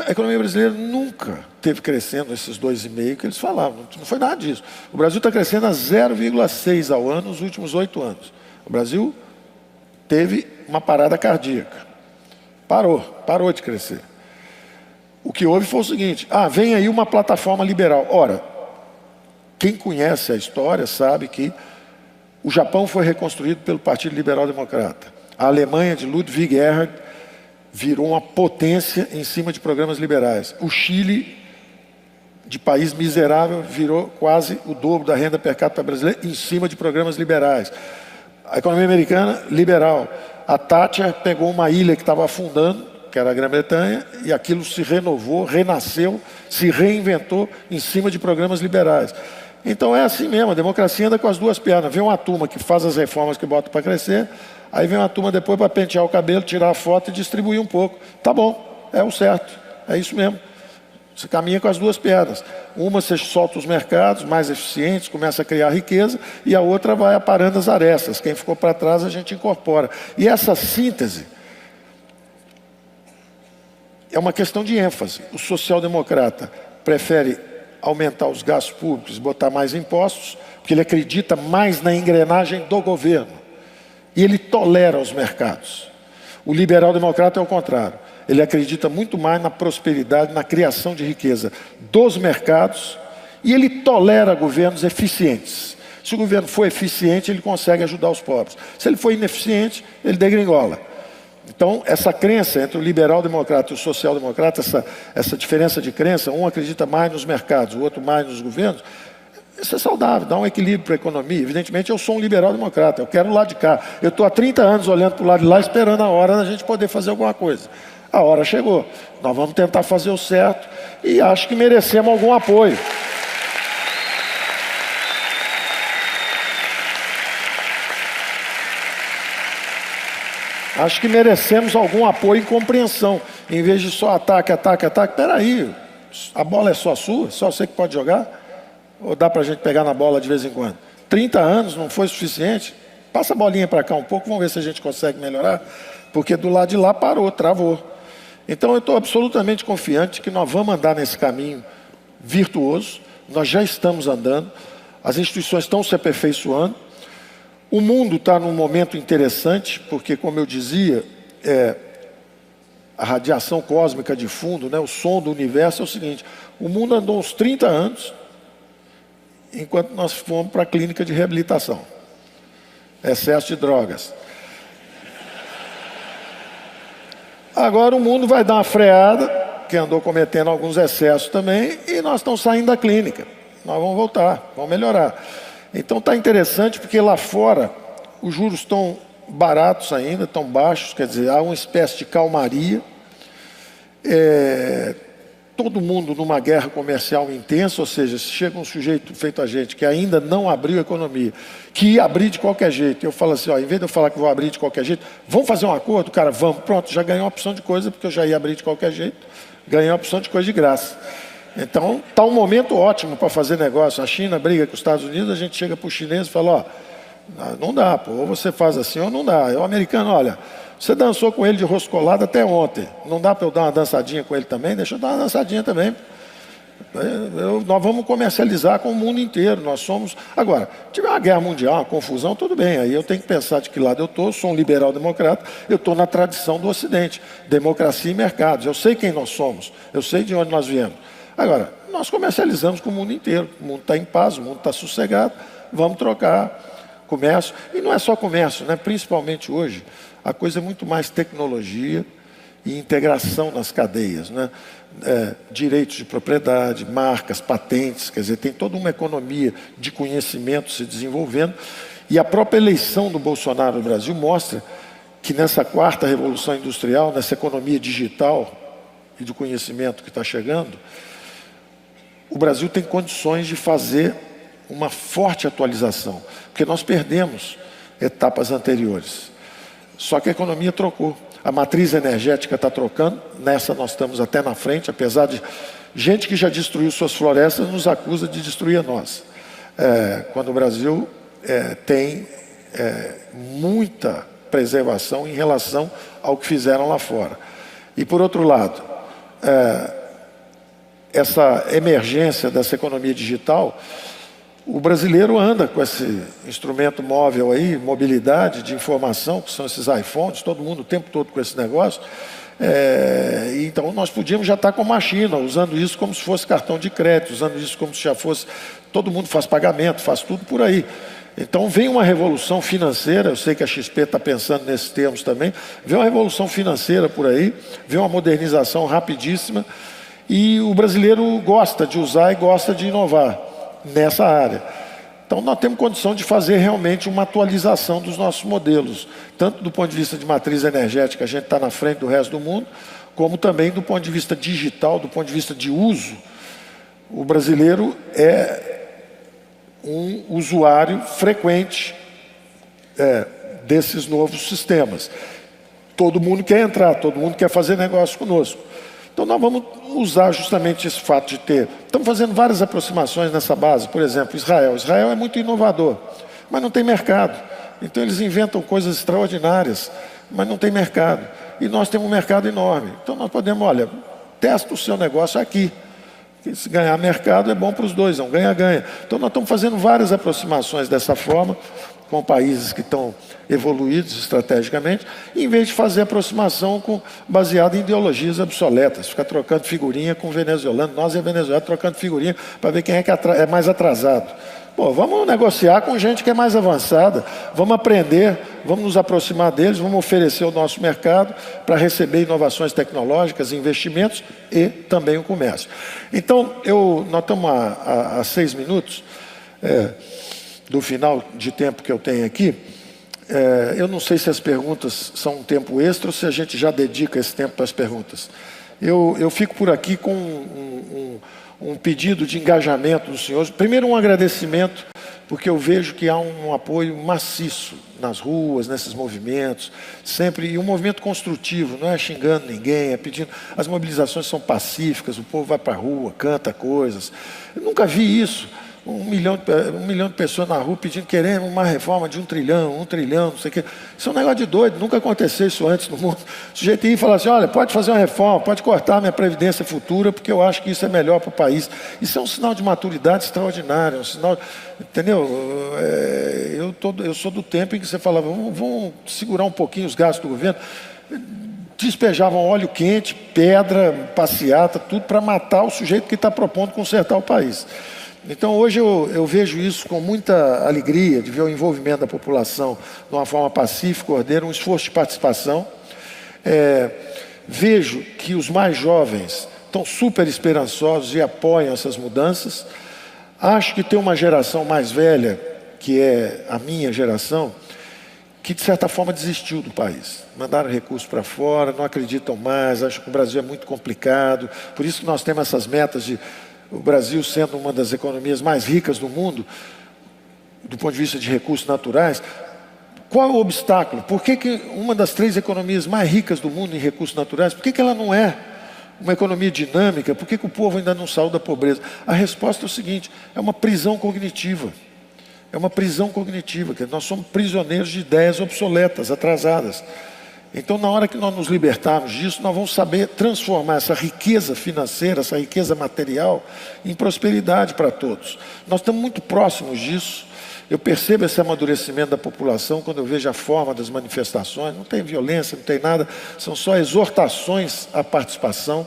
A economia brasileira nunca teve crescendo esses 2,5 que eles falavam, não foi nada disso. O Brasil está crescendo a 0,6 ao ano nos últimos 8 anos. O Brasil teve uma parada cardíaca, parou de crescer. O que houve foi o seguinte, vem aí uma plataforma liberal. Ora, quem conhece a história sabe que o Japão foi reconstruído pelo Partido Liberal Democrata. A Alemanha de Ludwig Erhard virou uma potência em cima de programas liberais. O Chile, de país miserável, virou quase o dobro da renda per capita brasileira em cima de programas liberais. A economia americana, liberal. A Thatcher pegou uma ilha que estava afundando, que era a Grã-Bretanha, e aquilo se renovou, renasceu, se reinventou em cima de programas liberais. Então é assim mesmo, a democracia anda com as duas pernas. Vem uma turma que faz as reformas que bota para crescer, aí vem uma turma depois para pentear o cabelo, tirar a foto e distribuir um pouco. Tá bom, é o certo, é isso mesmo. Você caminha com as duas pernas. Uma você solta os mercados mais eficientes, começa a criar riqueza, e a outra vai aparando as arestas. Quem ficou para trás a gente incorpora. E essa síntese é uma questão de ênfase. O social-democrata prefere aumentar os gastos públicos, botar mais impostos, porque ele acredita mais na engrenagem do governo. E ele tolera os mercados. O liberal-democrata é o contrário. Ele acredita muito mais na prosperidade, na criação de riqueza dos mercados, e ele tolera governos eficientes. Se o governo for eficiente, ele consegue ajudar os pobres. Se ele for ineficiente, ele degringola. Então, essa crença entre o liberal-democrata e o social-democrata, essa diferença de crença, um acredita mais nos mercados, o outro mais nos governos, isso é saudável, dá um equilíbrio para a economia. Evidentemente, eu sou um liberal-democrata, eu quero o lado de cá. Eu estou há 30 anos olhando para o lado de lá, esperando a hora da gente poder fazer alguma coisa. A hora chegou, nós vamos tentar fazer o certo e acho que merecemos algum apoio. Acho que merecemos algum apoio e compreensão. Em vez de só ataque. Peraí, a bola é só sua? Só você que pode jogar? Ou dá para a gente pegar na bola de vez em quando? 30 anos não foi suficiente? Passa a bolinha para cá um pouco, vamos ver se a gente consegue melhorar. Porque do lado de lá parou, travou. Então eu estou absolutamente confiante que nós vamos andar nesse caminho virtuoso. Nós já estamos andando. As instituições estão se aperfeiçoando. O mundo está num momento interessante, porque, como eu dizia, a radiação cósmica de fundo, né, o som do universo é o seguinte: o mundo andou uns 30 anos, enquanto nós fomos para a clínica de reabilitação. Excesso de drogas. Agora o mundo vai dar uma freada, que andou cometendo alguns excessos também, e nós estamos saindo da clínica. Nós vamos voltar, vamos melhorar. Então está interessante porque lá fora os juros estão baratos ainda, estão baixos, quer dizer, há uma espécie de calmaria. Todo mundo numa guerra comercial intensa, ou seja, se chega um sujeito feito a gente que ainda não abriu a economia, que ia abrir de qualquer jeito, eu falo assim, em vez de eu falar que vou abrir de qualquer jeito, vamos fazer um acordo, cara, vamos, pronto, já ganhei uma opção de coisa, porque eu já ia abrir de qualquer jeito, ganhei uma opção de coisa de graça. Então, está um momento ótimo para fazer negócio. A China briga com os Estados Unidos, a gente chega para o chinês e fala, não dá, pô, ou você faz assim ou não dá. O americano, olha, você dançou com ele de roscolada até ontem, não dá para eu dar uma dançadinha com ele também? Deixa eu dar uma dançadinha também. Nós vamos comercializar com o mundo inteiro, nós somos... Agora, tiver uma guerra mundial, uma confusão, tudo bem, aí eu tenho que pensar de que lado eu estou, sou um liberal-democrata, eu estou na tradição do Ocidente, democracia e mercados, eu sei quem nós somos, eu sei de onde nós viemos. Agora, nós comercializamos com o mundo inteiro, o mundo está em paz, o mundo está sossegado, vamos trocar comércio. E não é só comércio, né? Principalmente hoje, a coisa é muito mais tecnologia e integração nas cadeias, né? Direitos de propriedade, marcas, patentes, quer dizer, tem toda uma economia de conhecimento se desenvolvendo. E a própria eleição do Bolsonaro no Brasil mostra que nessa quarta revolução industrial, nessa economia digital e do conhecimento que está chegando, o Brasil tem condições de fazer uma forte atualização, porque nós perdemos etapas anteriores. Só que a economia trocou. A matriz energética está trocando, nessa nós estamos até na frente, apesar Gente que já destruiu suas florestas nos acusa de destruir a nossa. Quando o Brasil tem muita preservação em relação ao que fizeram lá fora. E por outro lado, essa emergência dessa economia digital, o brasileiro anda com esse instrumento móvel aí, mobilidade de informação, que são esses iPhones, todo mundo o tempo todo com esse negócio. Então nós podíamos já estar como a China, usando isso como se fosse cartão de crédito, usando isso como se já fosse... Todo mundo faz pagamento, faz tudo por aí. Então vem uma revolução financeira, eu sei que a XP está pensando nesses termos também, vem uma revolução financeira por aí, vem uma modernização rapidíssima, e o brasileiro gosta de usar e gosta de inovar nessa área. Então nós temos condição de fazer realmente uma atualização dos nossos modelos, tanto do ponto de vista de matriz energética, a gente está na frente do resto do mundo, como também do ponto de vista digital, do ponto de vista de uso. O brasileiro é um usuário frequente desses novos sistemas. Todo mundo quer entrar, todo mundo quer fazer negócio conosco. Então nós vamos usar justamente esse fato de ter... Estamos fazendo várias aproximações nessa base. Por exemplo, Israel. Israel é muito inovador, mas não tem mercado. Então eles inventam coisas extraordinárias, mas não tem mercado. E nós temos um mercado enorme. Então nós podemos, olha, testa o seu negócio aqui. Se ganhar mercado é bom para os dois, é um ganha-ganha. Então nós estamos fazendo várias aproximações dessa forma, com países que estão evoluídos estrategicamente, em vez de fazer aproximação baseada em ideologias obsoletas, ficar trocando figurinha com o venezuelano, nós e a Venezuela trocando figurinha para ver quem é mais atrasado. Pô, vamos negociar com gente que é mais avançada, vamos aprender, vamos nos aproximar deles, vamos oferecer o nosso mercado para receber inovações tecnológicas, investimentos e também o comércio. Então, nós estamos a 6 minutos do final de tempo que eu tenho aqui. Eu não sei se as perguntas são um tempo extra ou se a gente já dedica esse tempo para as perguntas. Eu fico por aqui com um pedido de engajamento dos senhores. Primeiro, um agradecimento, porque eu vejo que há um apoio maciço nas ruas, nesses movimentos, sempre, e um movimento construtivo, não é xingando ninguém, é pedindo. As mobilizações são pacíficas, o povo vai para a rua, canta coisas. Eu nunca vi isso. 1 milhão de pessoas na rua pedindo, querendo uma reforma de 1 trilhão, não sei o quê. Isso é um negócio de doido, nunca aconteceu isso antes no mundo. O sujeito ia e falar assim, olha, pode fazer uma reforma, pode cortar a minha previdência futura, porque eu acho que isso é melhor para o país. Isso é um sinal de maturidade extraordinário, um sinal, entendeu? Eu sou do tempo em que você falava, vamos segurar um pouquinho os gastos do governo. Despejavam óleo quente, pedra, passeata, tudo para matar o sujeito que está propondo consertar o país. Então hoje eu vejo isso com muita alegria, de ver o envolvimento da população de uma forma pacífica, ordeira, um esforço de participação. Vejo que os mais jovens estão super esperançosos e apoiam essas mudanças. Acho que tem uma geração mais velha, que é a minha geração, que de certa forma desistiu do país. Mandaram recursos para fora, não acreditam mais, acham que o Brasil é muito complicado. Por isso que nós temos essas metas de... O Brasil sendo uma das economias mais ricas do mundo, do ponto de vista de recursos naturais, qual é o obstáculo? Por que uma das 3 economias mais ricas do mundo em recursos naturais, por que ela não é uma economia dinâmica? Por que o povo ainda não saiu da pobreza? A resposta é o seguinte, é uma prisão cognitiva. É uma prisão cognitiva, que nós somos prisioneiros de ideias obsoletas, atrasadas. Então, na hora que nós nos libertarmos disso, nós vamos saber transformar essa riqueza financeira, essa riqueza material, em prosperidade para todos. Nós estamos muito próximos disso. Eu percebo esse amadurecimento da população quando eu vejo a forma das manifestações. Não tem violência, não tem nada, são só exortações à participação.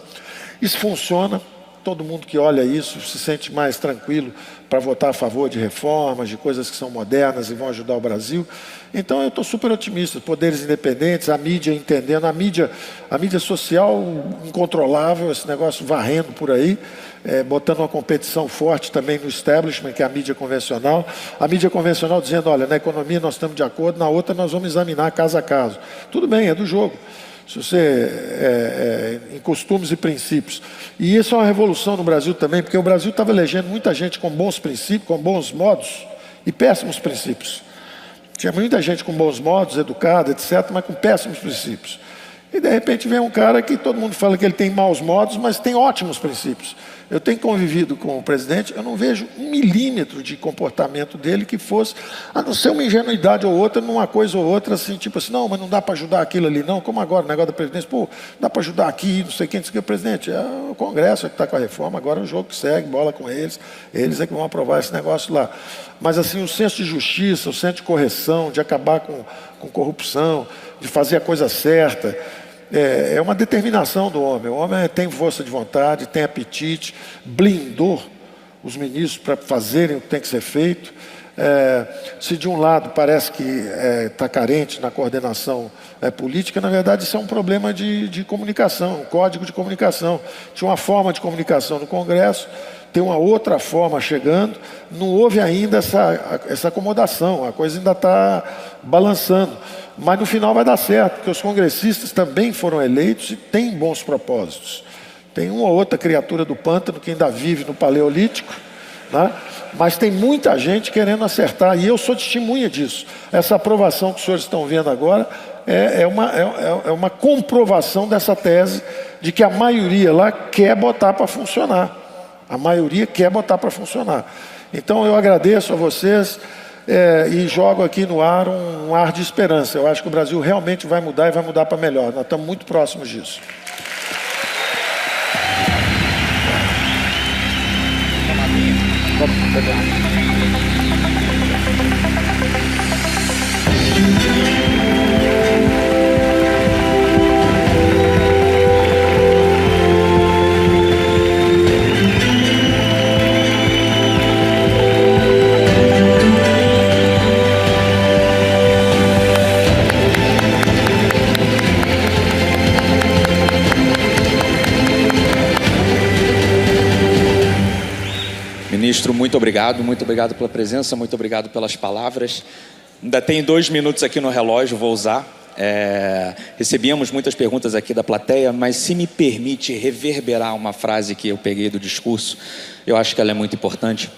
Isso funciona. Todo mundo que olha isso se sente mais tranquilo para votar a favor de reformas, de coisas que são modernas e vão ajudar o Brasil. Então eu estou super otimista, poderes independentes, a mídia entendendo, a mídia social incontrolável, esse negócio varrendo por aí, botando uma competição forte também no establishment, que é a mídia convencional dizendo, olha, na economia nós estamos de acordo, na outra nós vamos examinar caso a caso. Tudo bem, é do jogo. Se você em costumes e princípios. E isso é uma revolução no Brasil também, porque o Brasil estava elegendo muita gente com bons princípios, com bons modos e péssimos princípios. Tinha muita gente com bons modos, educada, etc., mas com péssimos princípios. E de repente vem um cara que todo mundo fala que ele tem maus modos, mas tem ótimos princípios. Eu tenho convivido com o presidente, eu não vejo 1 milímetro de comportamento dele que fosse, a não ser uma ingenuidade ou outra, numa coisa ou outra, assim, tipo assim, não, mas não dá para ajudar aquilo ali, não, como agora, o negócio da presidência, pô, dá para ajudar aqui, não sei quem, o presidente, é o Congresso que está com a reforma, agora é o jogo que segue, bola com eles é que vão aprovar esse negócio lá. Mas assim, o senso de justiça, o senso de correção, de acabar com corrupção, de fazer a coisa certa, é uma determinação do homem. O homem tem força de vontade, tem apetite, blindou os ministros para fazerem o que tem que ser feito. Se de um lado parece que está carente na coordenação política, na verdade isso é um problema de comunicação, um código de comunicação. Tinha uma forma de comunicação no Congresso, tem uma outra forma chegando, não houve ainda essa acomodação, a coisa ainda está balançando. Mas no final vai dar certo, porque os congressistas também foram eleitos e têm bons propósitos. Tem uma ou outra criatura do pântano que ainda vive no Paleolítico, né? Mas tem muita gente querendo acertar, e eu sou testemunha disso. Essa aprovação que os senhores estão vendo agora é uma comprovação dessa tese de que a maioria lá quer botar para funcionar. A maioria quer botar para funcionar. Então eu agradeço a vocês. E jogo aqui no ar um ar de esperança. Eu acho que o Brasil realmente vai mudar e vai mudar para melhor. Nós estamos muito próximos disso. Ministro, muito obrigado pela presença, muito obrigado pelas palavras. Ainda tem 2 minutos aqui no relógio, vou usar. Recebíamos muitas perguntas aqui da plateia, mas se me permite reverberar uma frase que eu peguei do discurso, eu acho que ela é muito importante.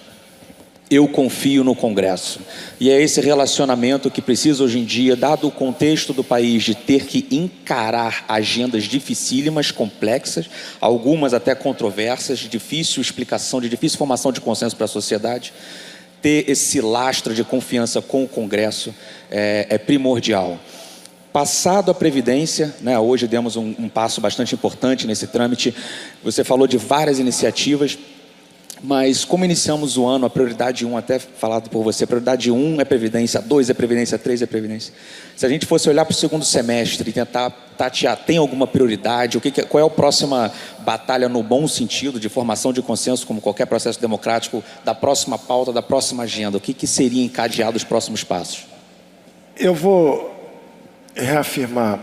Eu confio no Congresso. E é esse relacionamento que precisa hoje em dia, dado o contexto do país, de ter que encarar agendas dificílimas, complexas, algumas até controversas, de difícil explicação, de difícil formação de consenso para a sociedade. Ter esse lastro de confiança com o Congresso é primordial. Passado a Previdência, né, hoje demos um passo bastante importante nesse trâmite. Você falou de várias iniciativas. Mas como iniciamos o ano, a prioridade 1, até falado por você, a prioridade 1 é Previdência, 2 é Previdência, 3 é Previdência. Se a gente fosse olhar para o segundo semestre e tentar tatear, tem alguma prioridade? Qual é a próxima batalha no bom sentido, de formação de consenso, como qualquer processo democrático, da próxima pauta, da próxima agenda? O que seria encadeado os próximos passos? Eu vou reafirmar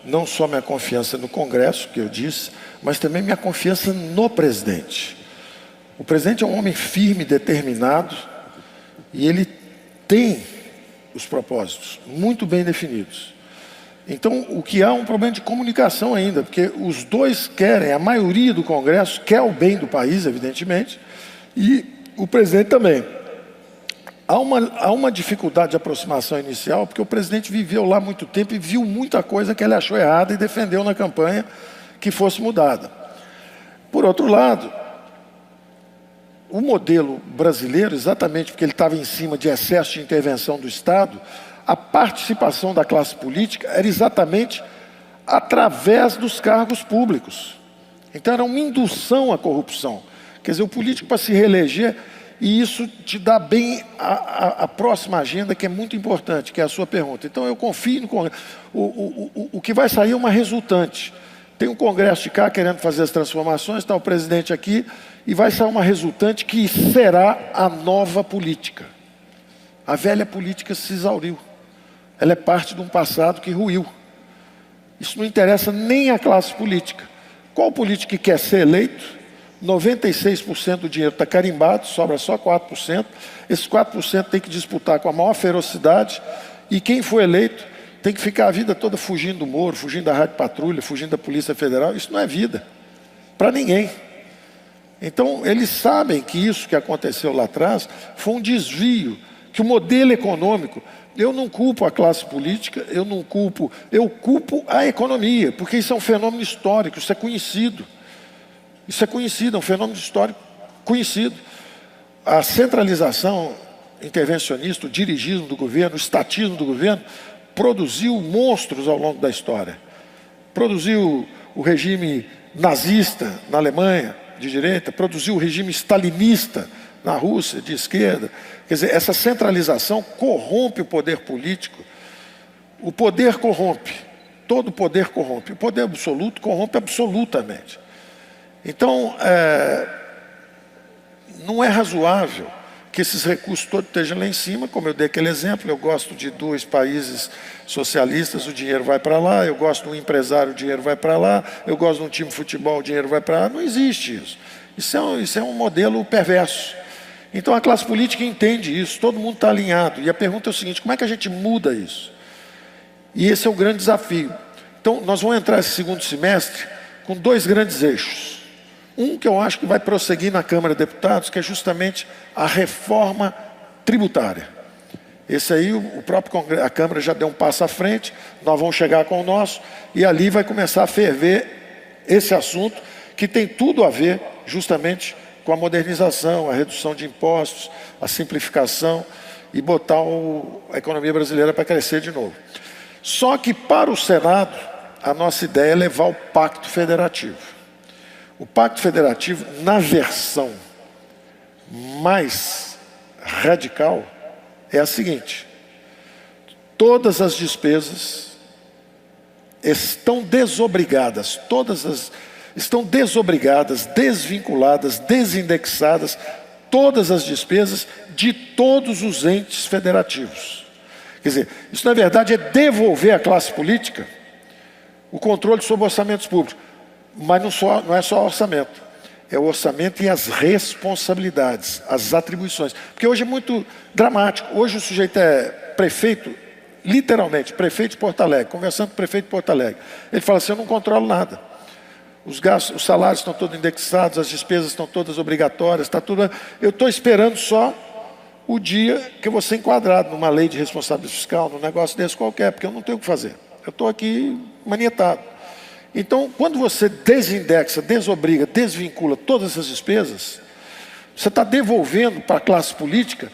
não só minha confiança no Congresso, que eu disse, mas também minha confiança no presidente. O presidente é um homem firme, determinado, e ele tem os propósitos muito bem definidos. Então, o que há é um problema de comunicação ainda, porque os dois querem, a maioria do Congresso quer o bem do país, evidentemente, e o presidente também. Há uma dificuldade de aproximação inicial, porque o presidente viveu lá muito tempo e viu muita coisa que ele achou errada e defendeu na campanha que fosse mudada. Por outro lado, o modelo brasileiro, exatamente porque ele estava em cima de excesso de intervenção do Estado, a participação da classe política era exatamente através dos cargos públicos. Então era uma indução à corrupção. Quer dizer, o político para se reeleger, e isso te dá bem a próxima agenda, que é muito importante, que é a sua pergunta. Então eu confio no Congresso. O que vai sair é uma resultante. Tem um Congresso de cá querendo fazer as transformações, está o presidente aqui, e vai sair uma resultante que será a nova política. A velha política se exauriu. Ela é parte de um passado que ruiu. Isso não interessa nem à classe política. Qual político que quer ser eleito? 96% do dinheiro está carimbado, sobra só 4%. Esses 4% tem que disputar com a maior ferocidade, e quem for eleito tem que ficar a vida toda fugindo do Moro, fugindo da Rádio Patrulha, fugindo da Polícia Federal. Isso não é vida, para ninguém. Então, eles sabem que isso que aconteceu lá atrás foi um desvio que o modelo econômico, eu não culpo a classe política, eu culpo a economia, porque isso é um fenômeno histórico, isso é conhecido. Isso é conhecido, é um fenômeno histórico conhecido. A centralização intervencionista, o dirigismo do governo, o estatismo do governo, produziu monstros ao longo da história. Produziu o regime nazista na Alemanha, de direita, produziu o regime stalinista na Rússia, de esquerda. Quer dizer, essa centralização corrompe o poder político. O poder corrompe, todo poder corrompe. O poder absoluto corrompe absolutamente. Então, não é razoável que esses recursos todos estejam lá em cima, como eu dei aquele exemplo. Eu gosto de 2 países socialistas, o dinheiro vai para lá. Eu gosto de um empresário, o dinheiro vai para lá. Eu gosto de um time de futebol, o dinheiro vai para lá. Não existe isso. Isso é um modelo perverso. Então a classe política entende isso, todo mundo está alinhado. E a pergunta é o seguinte: como é que a gente muda isso? E esse é o grande desafio. Então nós vamos entrar esse segundo semestre com 2 grandes eixos. Um que eu acho que vai prosseguir na Câmara de Deputados, que é justamente a reforma tributária. Esse aí, a Câmara já deu um passo à frente, nós vamos chegar com o nosso, e ali vai começar a ferver esse assunto, que tem tudo a ver justamente com a modernização, a redução de impostos, a simplificação e botar a economia brasileira para crescer de novo. Só que para o Senado, a nossa ideia é levar o Pacto Federativo. O Pacto Federativo, na versão mais radical, é a seguinte: todas as despesas estão desobrigadas, estão desobrigadas, desvinculadas, desindexadas, todas as despesas de todos os entes federativos. Quer dizer, isso na verdade é devolver à classe política o controle sobre orçamentos públicos. Mas não é só orçamento, é o orçamento e as responsabilidades, as atribuições. Porque hoje é muito dramático. Hoje o sujeito é prefeito, literalmente, prefeito de Porto Alegre, conversando com o prefeito de Porto Alegre. Ele fala assim: eu não controlo nada. Os gastos, os salários estão todos indexados, as despesas estão todas obrigatórias, está tudo. Eu estou esperando só o dia que eu vou ser enquadrado numa lei de responsabilidade fiscal, num negócio desse qualquer, porque eu não tenho o que fazer. Eu estou aqui manietado. Então, quando você desindexa, desobriga, desvincula todas essas despesas, você está devolvendo para a classe política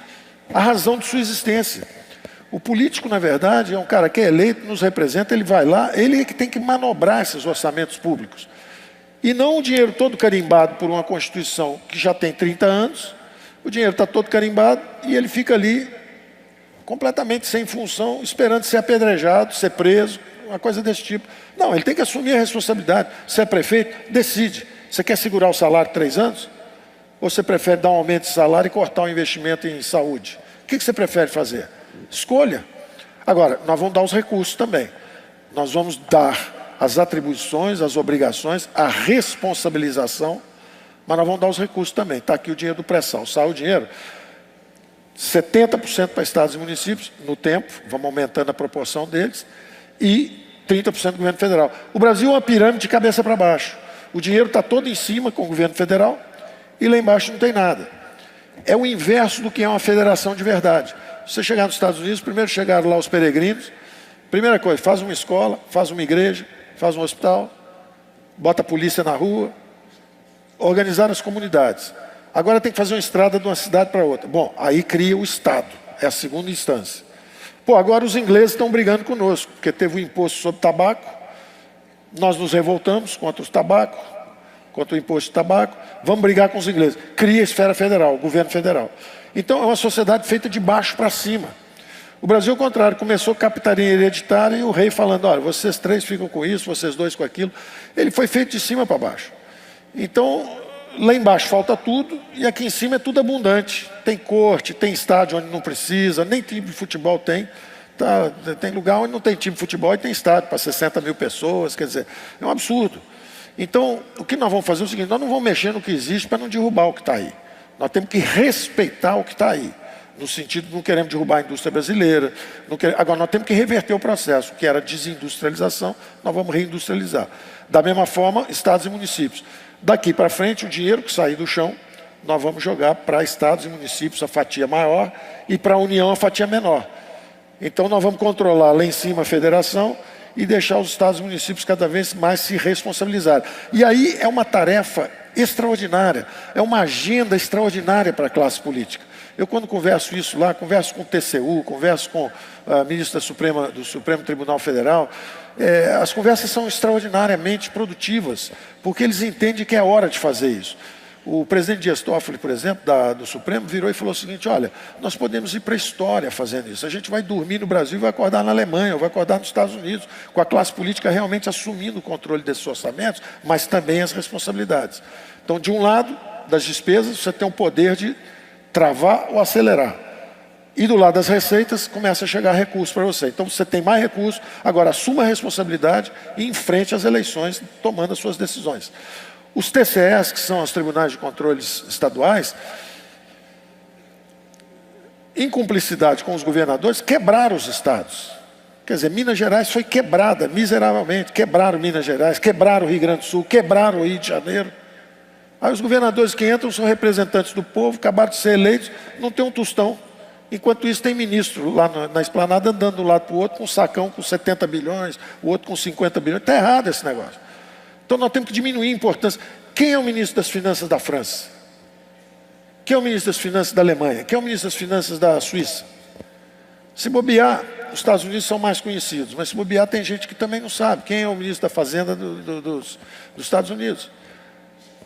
a razão de sua existência. O político, na verdade, é um cara que é eleito, nos representa, ele vai lá, ele é que tem que manobrar esses orçamentos públicos. E não o dinheiro todo carimbado por uma Constituição que já tem 30 anos, o dinheiro está todo carimbado e ele fica ali completamente sem função, esperando ser apedrejado, ser preso, uma coisa desse tipo. Não, ele tem que assumir a responsabilidade. Se é prefeito, decide. Você quer segurar o salário 3 anos? Ou você prefere dar um aumento de salário e cortar o investimento em saúde? O que você prefere fazer? Escolha. Agora, nós vamos dar os recursos também. Nós vamos dar as atribuições, as obrigações, a responsabilização, mas nós vamos dar os recursos também. Está aqui o dinheiro do pré-sal. Sai o dinheiro, 70% para estados e municípios, no tempo, vamos aumentando a proporção deles, e 30% do governo federal. O Brasil é uma pirâmide de cabeça para baixo. O dinheiro está todo em cima com o governo federal e lá embaixo não tem nada. É o inverso do que é uma federação de verdade. Se você chegar nos Estados Unidos, primeiro chegaram lá os peregrinos, primeira coisa, faz uma escola, faz uma igreja, faz um hospital, bota a polícia na rua, organizar as comunidades. Agora tem que fazer uma estrada de uma cidade para outra. Bom, aí cria o Estado, é a segunda instância. Pô, agora os ingleses estão brigando conosco, porque teve o imposto sobre tabaco, nós nos revoltamos contra os tabacos, contra o imposto de tabaco, vamos brigar com os ingleses. Cria a esfera federal, o governo federal. Então é uma sociedade feita de baixo para cima. O Brasil, ao contrário, começou capitania hereditária e o rei falando: olha, vocês 3 ficam com isso, vocês 2 com aquilo. Ele foi feito de cima para baixo. Então, lá embaixo falta tudo e aqui em cima é tudo abundante. Tem corte, tem estádio onde não precisa, nem time de futebol tem. Tem lugar onde não tem time de futebol e tem estádio para 60 mil pessoas, quer dizer, é um absurdo. Então, o que nós vamos fazer é o seguinte: nós não vamos mexer no que existe para não derrubar o que está aí. Nós temos que respeitar o que está aí. No sentido de não queremos derrubar a indústria brasileira. Agora, nós temos que reverter o processo, que era desindustrialização, nós vamos reindustrializar. Da mesma forma, estados e municípios. Daqui para frente, o dinheiro que sair do chão nós vamos jogar para estados e municípios a fatia maior e para a União a fatia menor. Então nós vamos controlar lá em cima a federação e deixar os estados e municípios cada vez mais se responsabilizarem. E aí é uma tarefa extraordinária, é uma agenda extraordinária para a classe política. Eu, quando converso isso lá, converso com o TCU, converso com a ministra do Supremo Tribunal Federal, as conversas são extraordinariamente produtivas, porque eles entendem que é hora de fazer isso. O presidente Dias Toffoli, por exemplo, do Supremo, virou e falou o seguinte: olha, nós podemos ir para a história fazendo isso. A gente vai dormir no Brasil e vai acordar na Alemanha, ou vai acordar nos Estados Unidos, com a classe política realmente assumindo o controle desses orçamentos, mas também as responsabilidades. Então, de um lado, das despesas, você tem o poder de travar ou acelerar. E do lado das receitas, começa a chegar recurso para você. Então, você tem mais recursos, agora assuma a responsabilidade e enfrente as eleições, tomando as suas decisões. Os TCEs, que são os Tribunais de Controles Estaduais, em cumplicidade com os governadores, quebraram os estados. Quer dizer, Minas Gerais foi quebrada miseravelmente. Quebraram Minas Gerais, quebraram o Rio Grande do Sul, quebraram o Rio de Janeiro. Aí os governadores que entram são representantes do povo, acabaram de ser eleitos, não tem um tostão. Enquanto isso, tem ministro lá na esplanada andando de um lado para o outro com um sacão com 70 bilhões, o outro com 50 bilhões. Está errado esse negócio. Então nós temos que diminuir a importância. Quem é o ministro das Finanças da França? Quem é o ministro das Finanças da Alemanha? Quem é o ministro das Finanças da Suíça? Se bobear, os Estados Unidos são mais conhecidos, mas se bobear tem gente que também não sabe quem é o ministro da Fazenda dos Estados Unidos.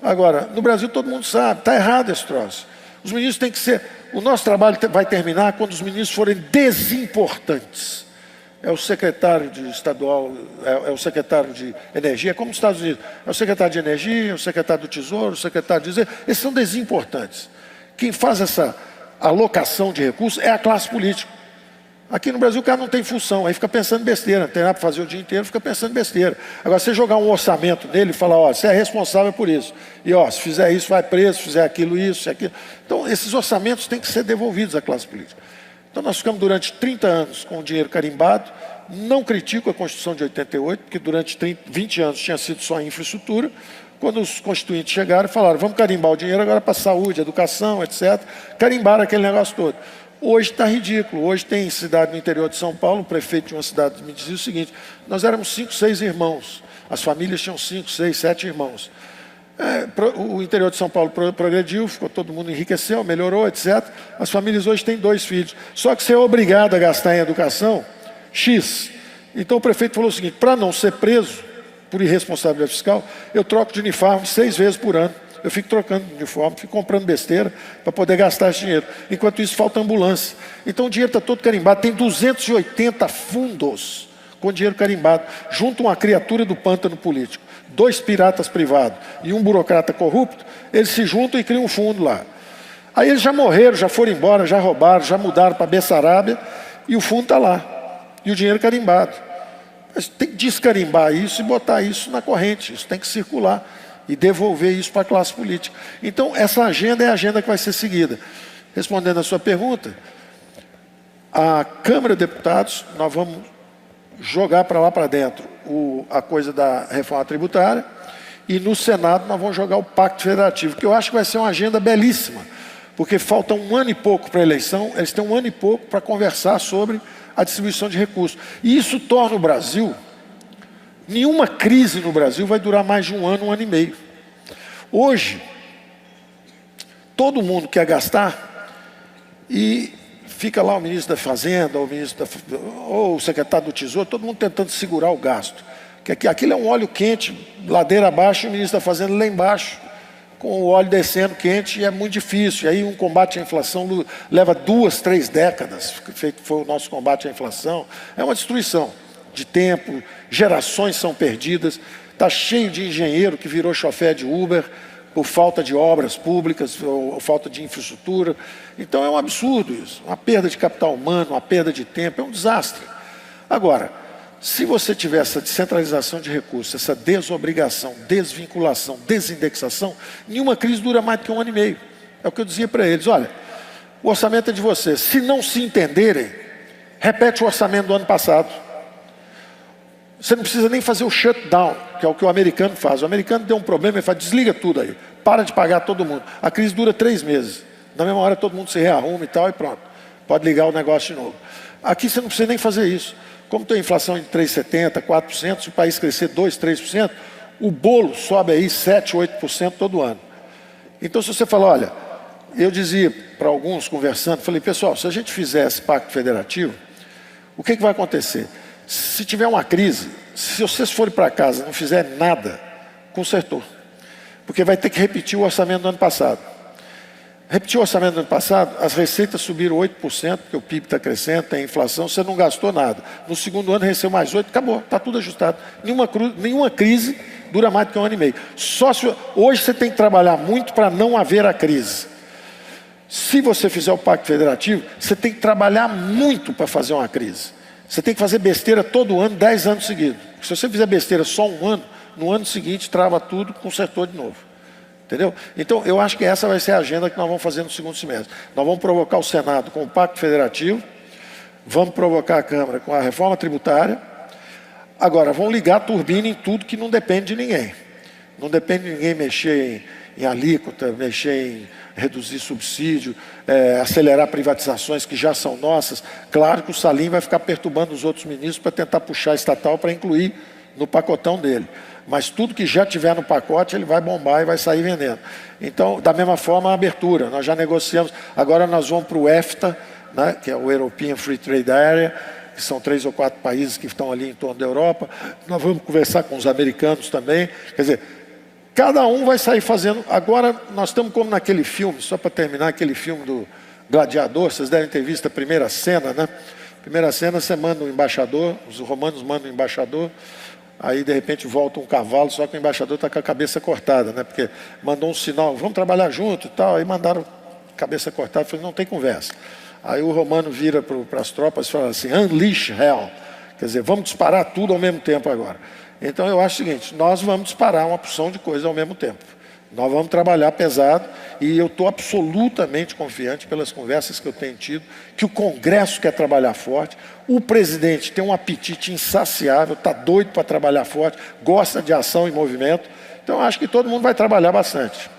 Agora, no Brasil todo mundo sabe, está errado esse troço. Os ministros têm que ser... O nosso trabalho vai terminar quando os ministros forem desimportantes. É o secretário de estadual, é o secretário de energia, é como nos Estados Unidos. É o secretário de energia, é o secretário do tesouro, o secretário de... Esses são desimportantes. Quem faz essa alocação de recursos é a classe política. Aqui no Brasil o cara não tem função, aí fica pensando besteira, não tem nada para fazer o dia inteiro, fica pensando besteira. Agora, você jogar um orçamento nele e falar, ó, você é responsável por isso. E ó, se fizer isso, vai preso, se fizer aquilo, isso, aquilo. Então, esses orçamentos têm que ser devolvidos à classe política. Então, nós ficamos durante 30 anos com o dinheiro carimbado. Não critico a Constituição de 88, porque durante 20 anos tinha sido só infraestrutura. Quando os constituintes chegaram, falaram, vamos carimbar o dinheiro agora para saúde, educação, etc. Carimbaram aquele negócio todo. Hoje está ridículo. Hoje tem cidade no interior de São Paulo, o prefeito de uma cidade me dizia o seguinte, nós éramos 5, 6 irmãos. As famílias tinham 5, 6, 7 irmãos. O interior de São Paulo progrediu, ficou, todo mundo enriqueceu, melhorou, etc. As famílias hoje têm 2 filhos. Só que você é obrigado a gastar em educação X. Então o prefeito falou o seguinte, para não ser preso por irresponsabilidade fiscal, eu troco de uniforme 6 vezes por ano. Eu fico trocando de uniforme, fico comprando besteira para poder gastar esse dinheiro. Enquanto isso, falta ambulância. Então o dinheiro está todo carimbado. Tem 280 fundos com dinheiro carimbado. Junto uma criatura do pântano político, 2 piratas privados e um burocrata corrupto, eles se juntam e criam um fundo lá. Aí eles já morreram, já foram embora, já roubaram, já mudaram para Bessarabia e o fundo está lá. E o dinheiro carimbado. Mas tem que descarimbar isso e botar isso na corrente. Isso tem que circular. E devolver isso para a classe política. Então, essa agenda é a agenda que vai ser seguida. Respondendo a sua pergunta, a Câmara de Deputados, nós vamos jogar para lá para dentro a coisa da reforma tributária, e no Senado nós vamos jogar o Pacto Federativo, que eu acho que vai ser uma agenda belíssima, porque falta 1 ano e pouco para a eleição, eles têm 1 ano e pouco para conversar sobre a distribuição de recursos. E isso torna o Brasil... Nenhuma crise no Brasil vai durar mais de 1 ano e meio. Hoje, todo mundo quer gastar e fica lá o ministro da Fazenda, ou o secretário do Tesouro, todo mundo tentando segurar o gasto. Que aquilo é um óleo quente, ladeira abaixo, e o ministro da Fazenda lá embaixo, com o óleo descendo quente, e é muito difícil. E aí um combate à inflação leva 2, 3 décadas, feito foi o nosso combate à inflação. É uma destruição de tempo, gerações são perdidas, está cheio de engenheiro que virou chofé de Uber por falta de obras públicas, ou falta de infraestrutura. Então é um absurdo isso, uma perda de capital humano, uma perda de tempo, é um desastre. Agora, se você tiver essa descentralização de recursos, essa desobrigação, desvinculação, desindexação, nenhuma crise dura mais do que 1 ano e meio. É o que eu dizia para eles, olha, o orçamento é de vocês, se não se entenderem, repete o orçamento do ano passado. Você não precisa nem fazer o shutdown, que é o que o americano faz. O americano tem um problema, ele fala, desliga tudo aí, para de pagar todo mundo. A crise dura 3 meses. Na mesma hora todo mundo se rearruma e tal, e pronto. Pode ligar o negócio de novo. Aqui você não precisa nem fazer isso. Como tem inflação de 3,70%, 4%, se o país crescer 2%, 3%, o bolo sobe aí 7%, 8% todo ano. Então se você falar, olha, eu dizia para alguns conversando, falei, pessoal, se a gente fizer esse pacto federativo, o que vai acontecer? Se tiver uma crise, se vocês forem para casa e não fizerem nada, consertou. Porque vai ter que repetir o orçamento do ano passado. Repetir o orçamento do ano passado, as receitas subiram 8%, porque o PIB está crescendo, tem inflação, você não gastou nada. No segundo ano recebeu mais 8%, acabou, está tudo ajustado. Nenhuma crise dura mais do que 1 ano e meio. Hoje você tem que trabalhar muito para não haver a crise. Se você fizer o Pacto Federativo, você tem que trabalhar muito para fazer uma crise. Você tem que fazer besteira todo ano, 10 anos seguidos. Se você fizer besteira só um ano, no ano seguinte trava tudo, consertou de novo. Entendeu? Então, eu acho que essa vai ser a agenda que nós vamos fazer no segundo semestre. Nós vamos provocar o Senado com o Pacto Federativo, vamos provocar a Câmara com a reforma tributária. Agora, vamos ligar a turbina em tudo que não depende de ninguém. Não depende de ninguém mexer em alíquota, mexer em reduzir subsídio, acelerar privatizações que já são nossas. Claro que o Salim vai ficar perturbando os outros ministros para tentar puxar a estatal para incluir no pacotão dele. Mas tudo que já tiver no pacote, ele vai bombar e vai sair vendendo. Então, da mesma forma, a abertura. Nós já negociamos. Agora nós vamos para o EFTA, né, que é o European Free Trade Area, que são 3 ou 4 países que estão ali em torno da Europa. Nós vamos conversar com os americanos também. Quer dizer, cada um vai sair fazendo. Agora nós estamos como naquele filme, só para terminar, aquele filme do Gladiador. Vocês devem ter visto a primeira cena, né? Primeira cena, você manda um embaixador, os romanos mandam um embaixador, aí de repente volta um cavalo, só que o embaixador está com a cabeça cortada, né? Porque mandou um sinal, vamos trabalhar junto e tal, aí mandaram cabeça cortada, falei, não tem conversa. Aí o romano vira para as tropas e fala assim, unleash hell, quer dizer, vamos disparar tudo ao mesmo tempo agora. Então eu acho o seguinte, nós vamos disparar uma porção de coisas ao mesmo tempo. Nós vamos trabalhar pesado e eu estou absolutamente confiante pelas conversas que eu tenho tido, que o Congresso quer trabalhar forte, o presidente tem um apetite insaciável, está doido para trabalhar forte, gosta de ação e movimento, então eu acho que todo mundo vai trabalhar bastante.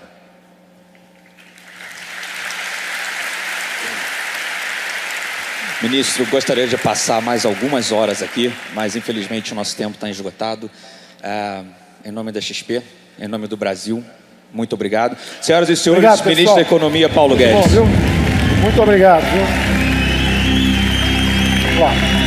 Ministro, gostaria de passar mais algumas horas aqui, mas infelizmente o nosso tempo está esgotado. Em nome da XP, em nome do Brasil, muito obrigado. Senhoras e senhores, obrigado, ministro da Economia, Paulo Guedes. Bom, viu? Muito obrigado. Viu? Vamos lá.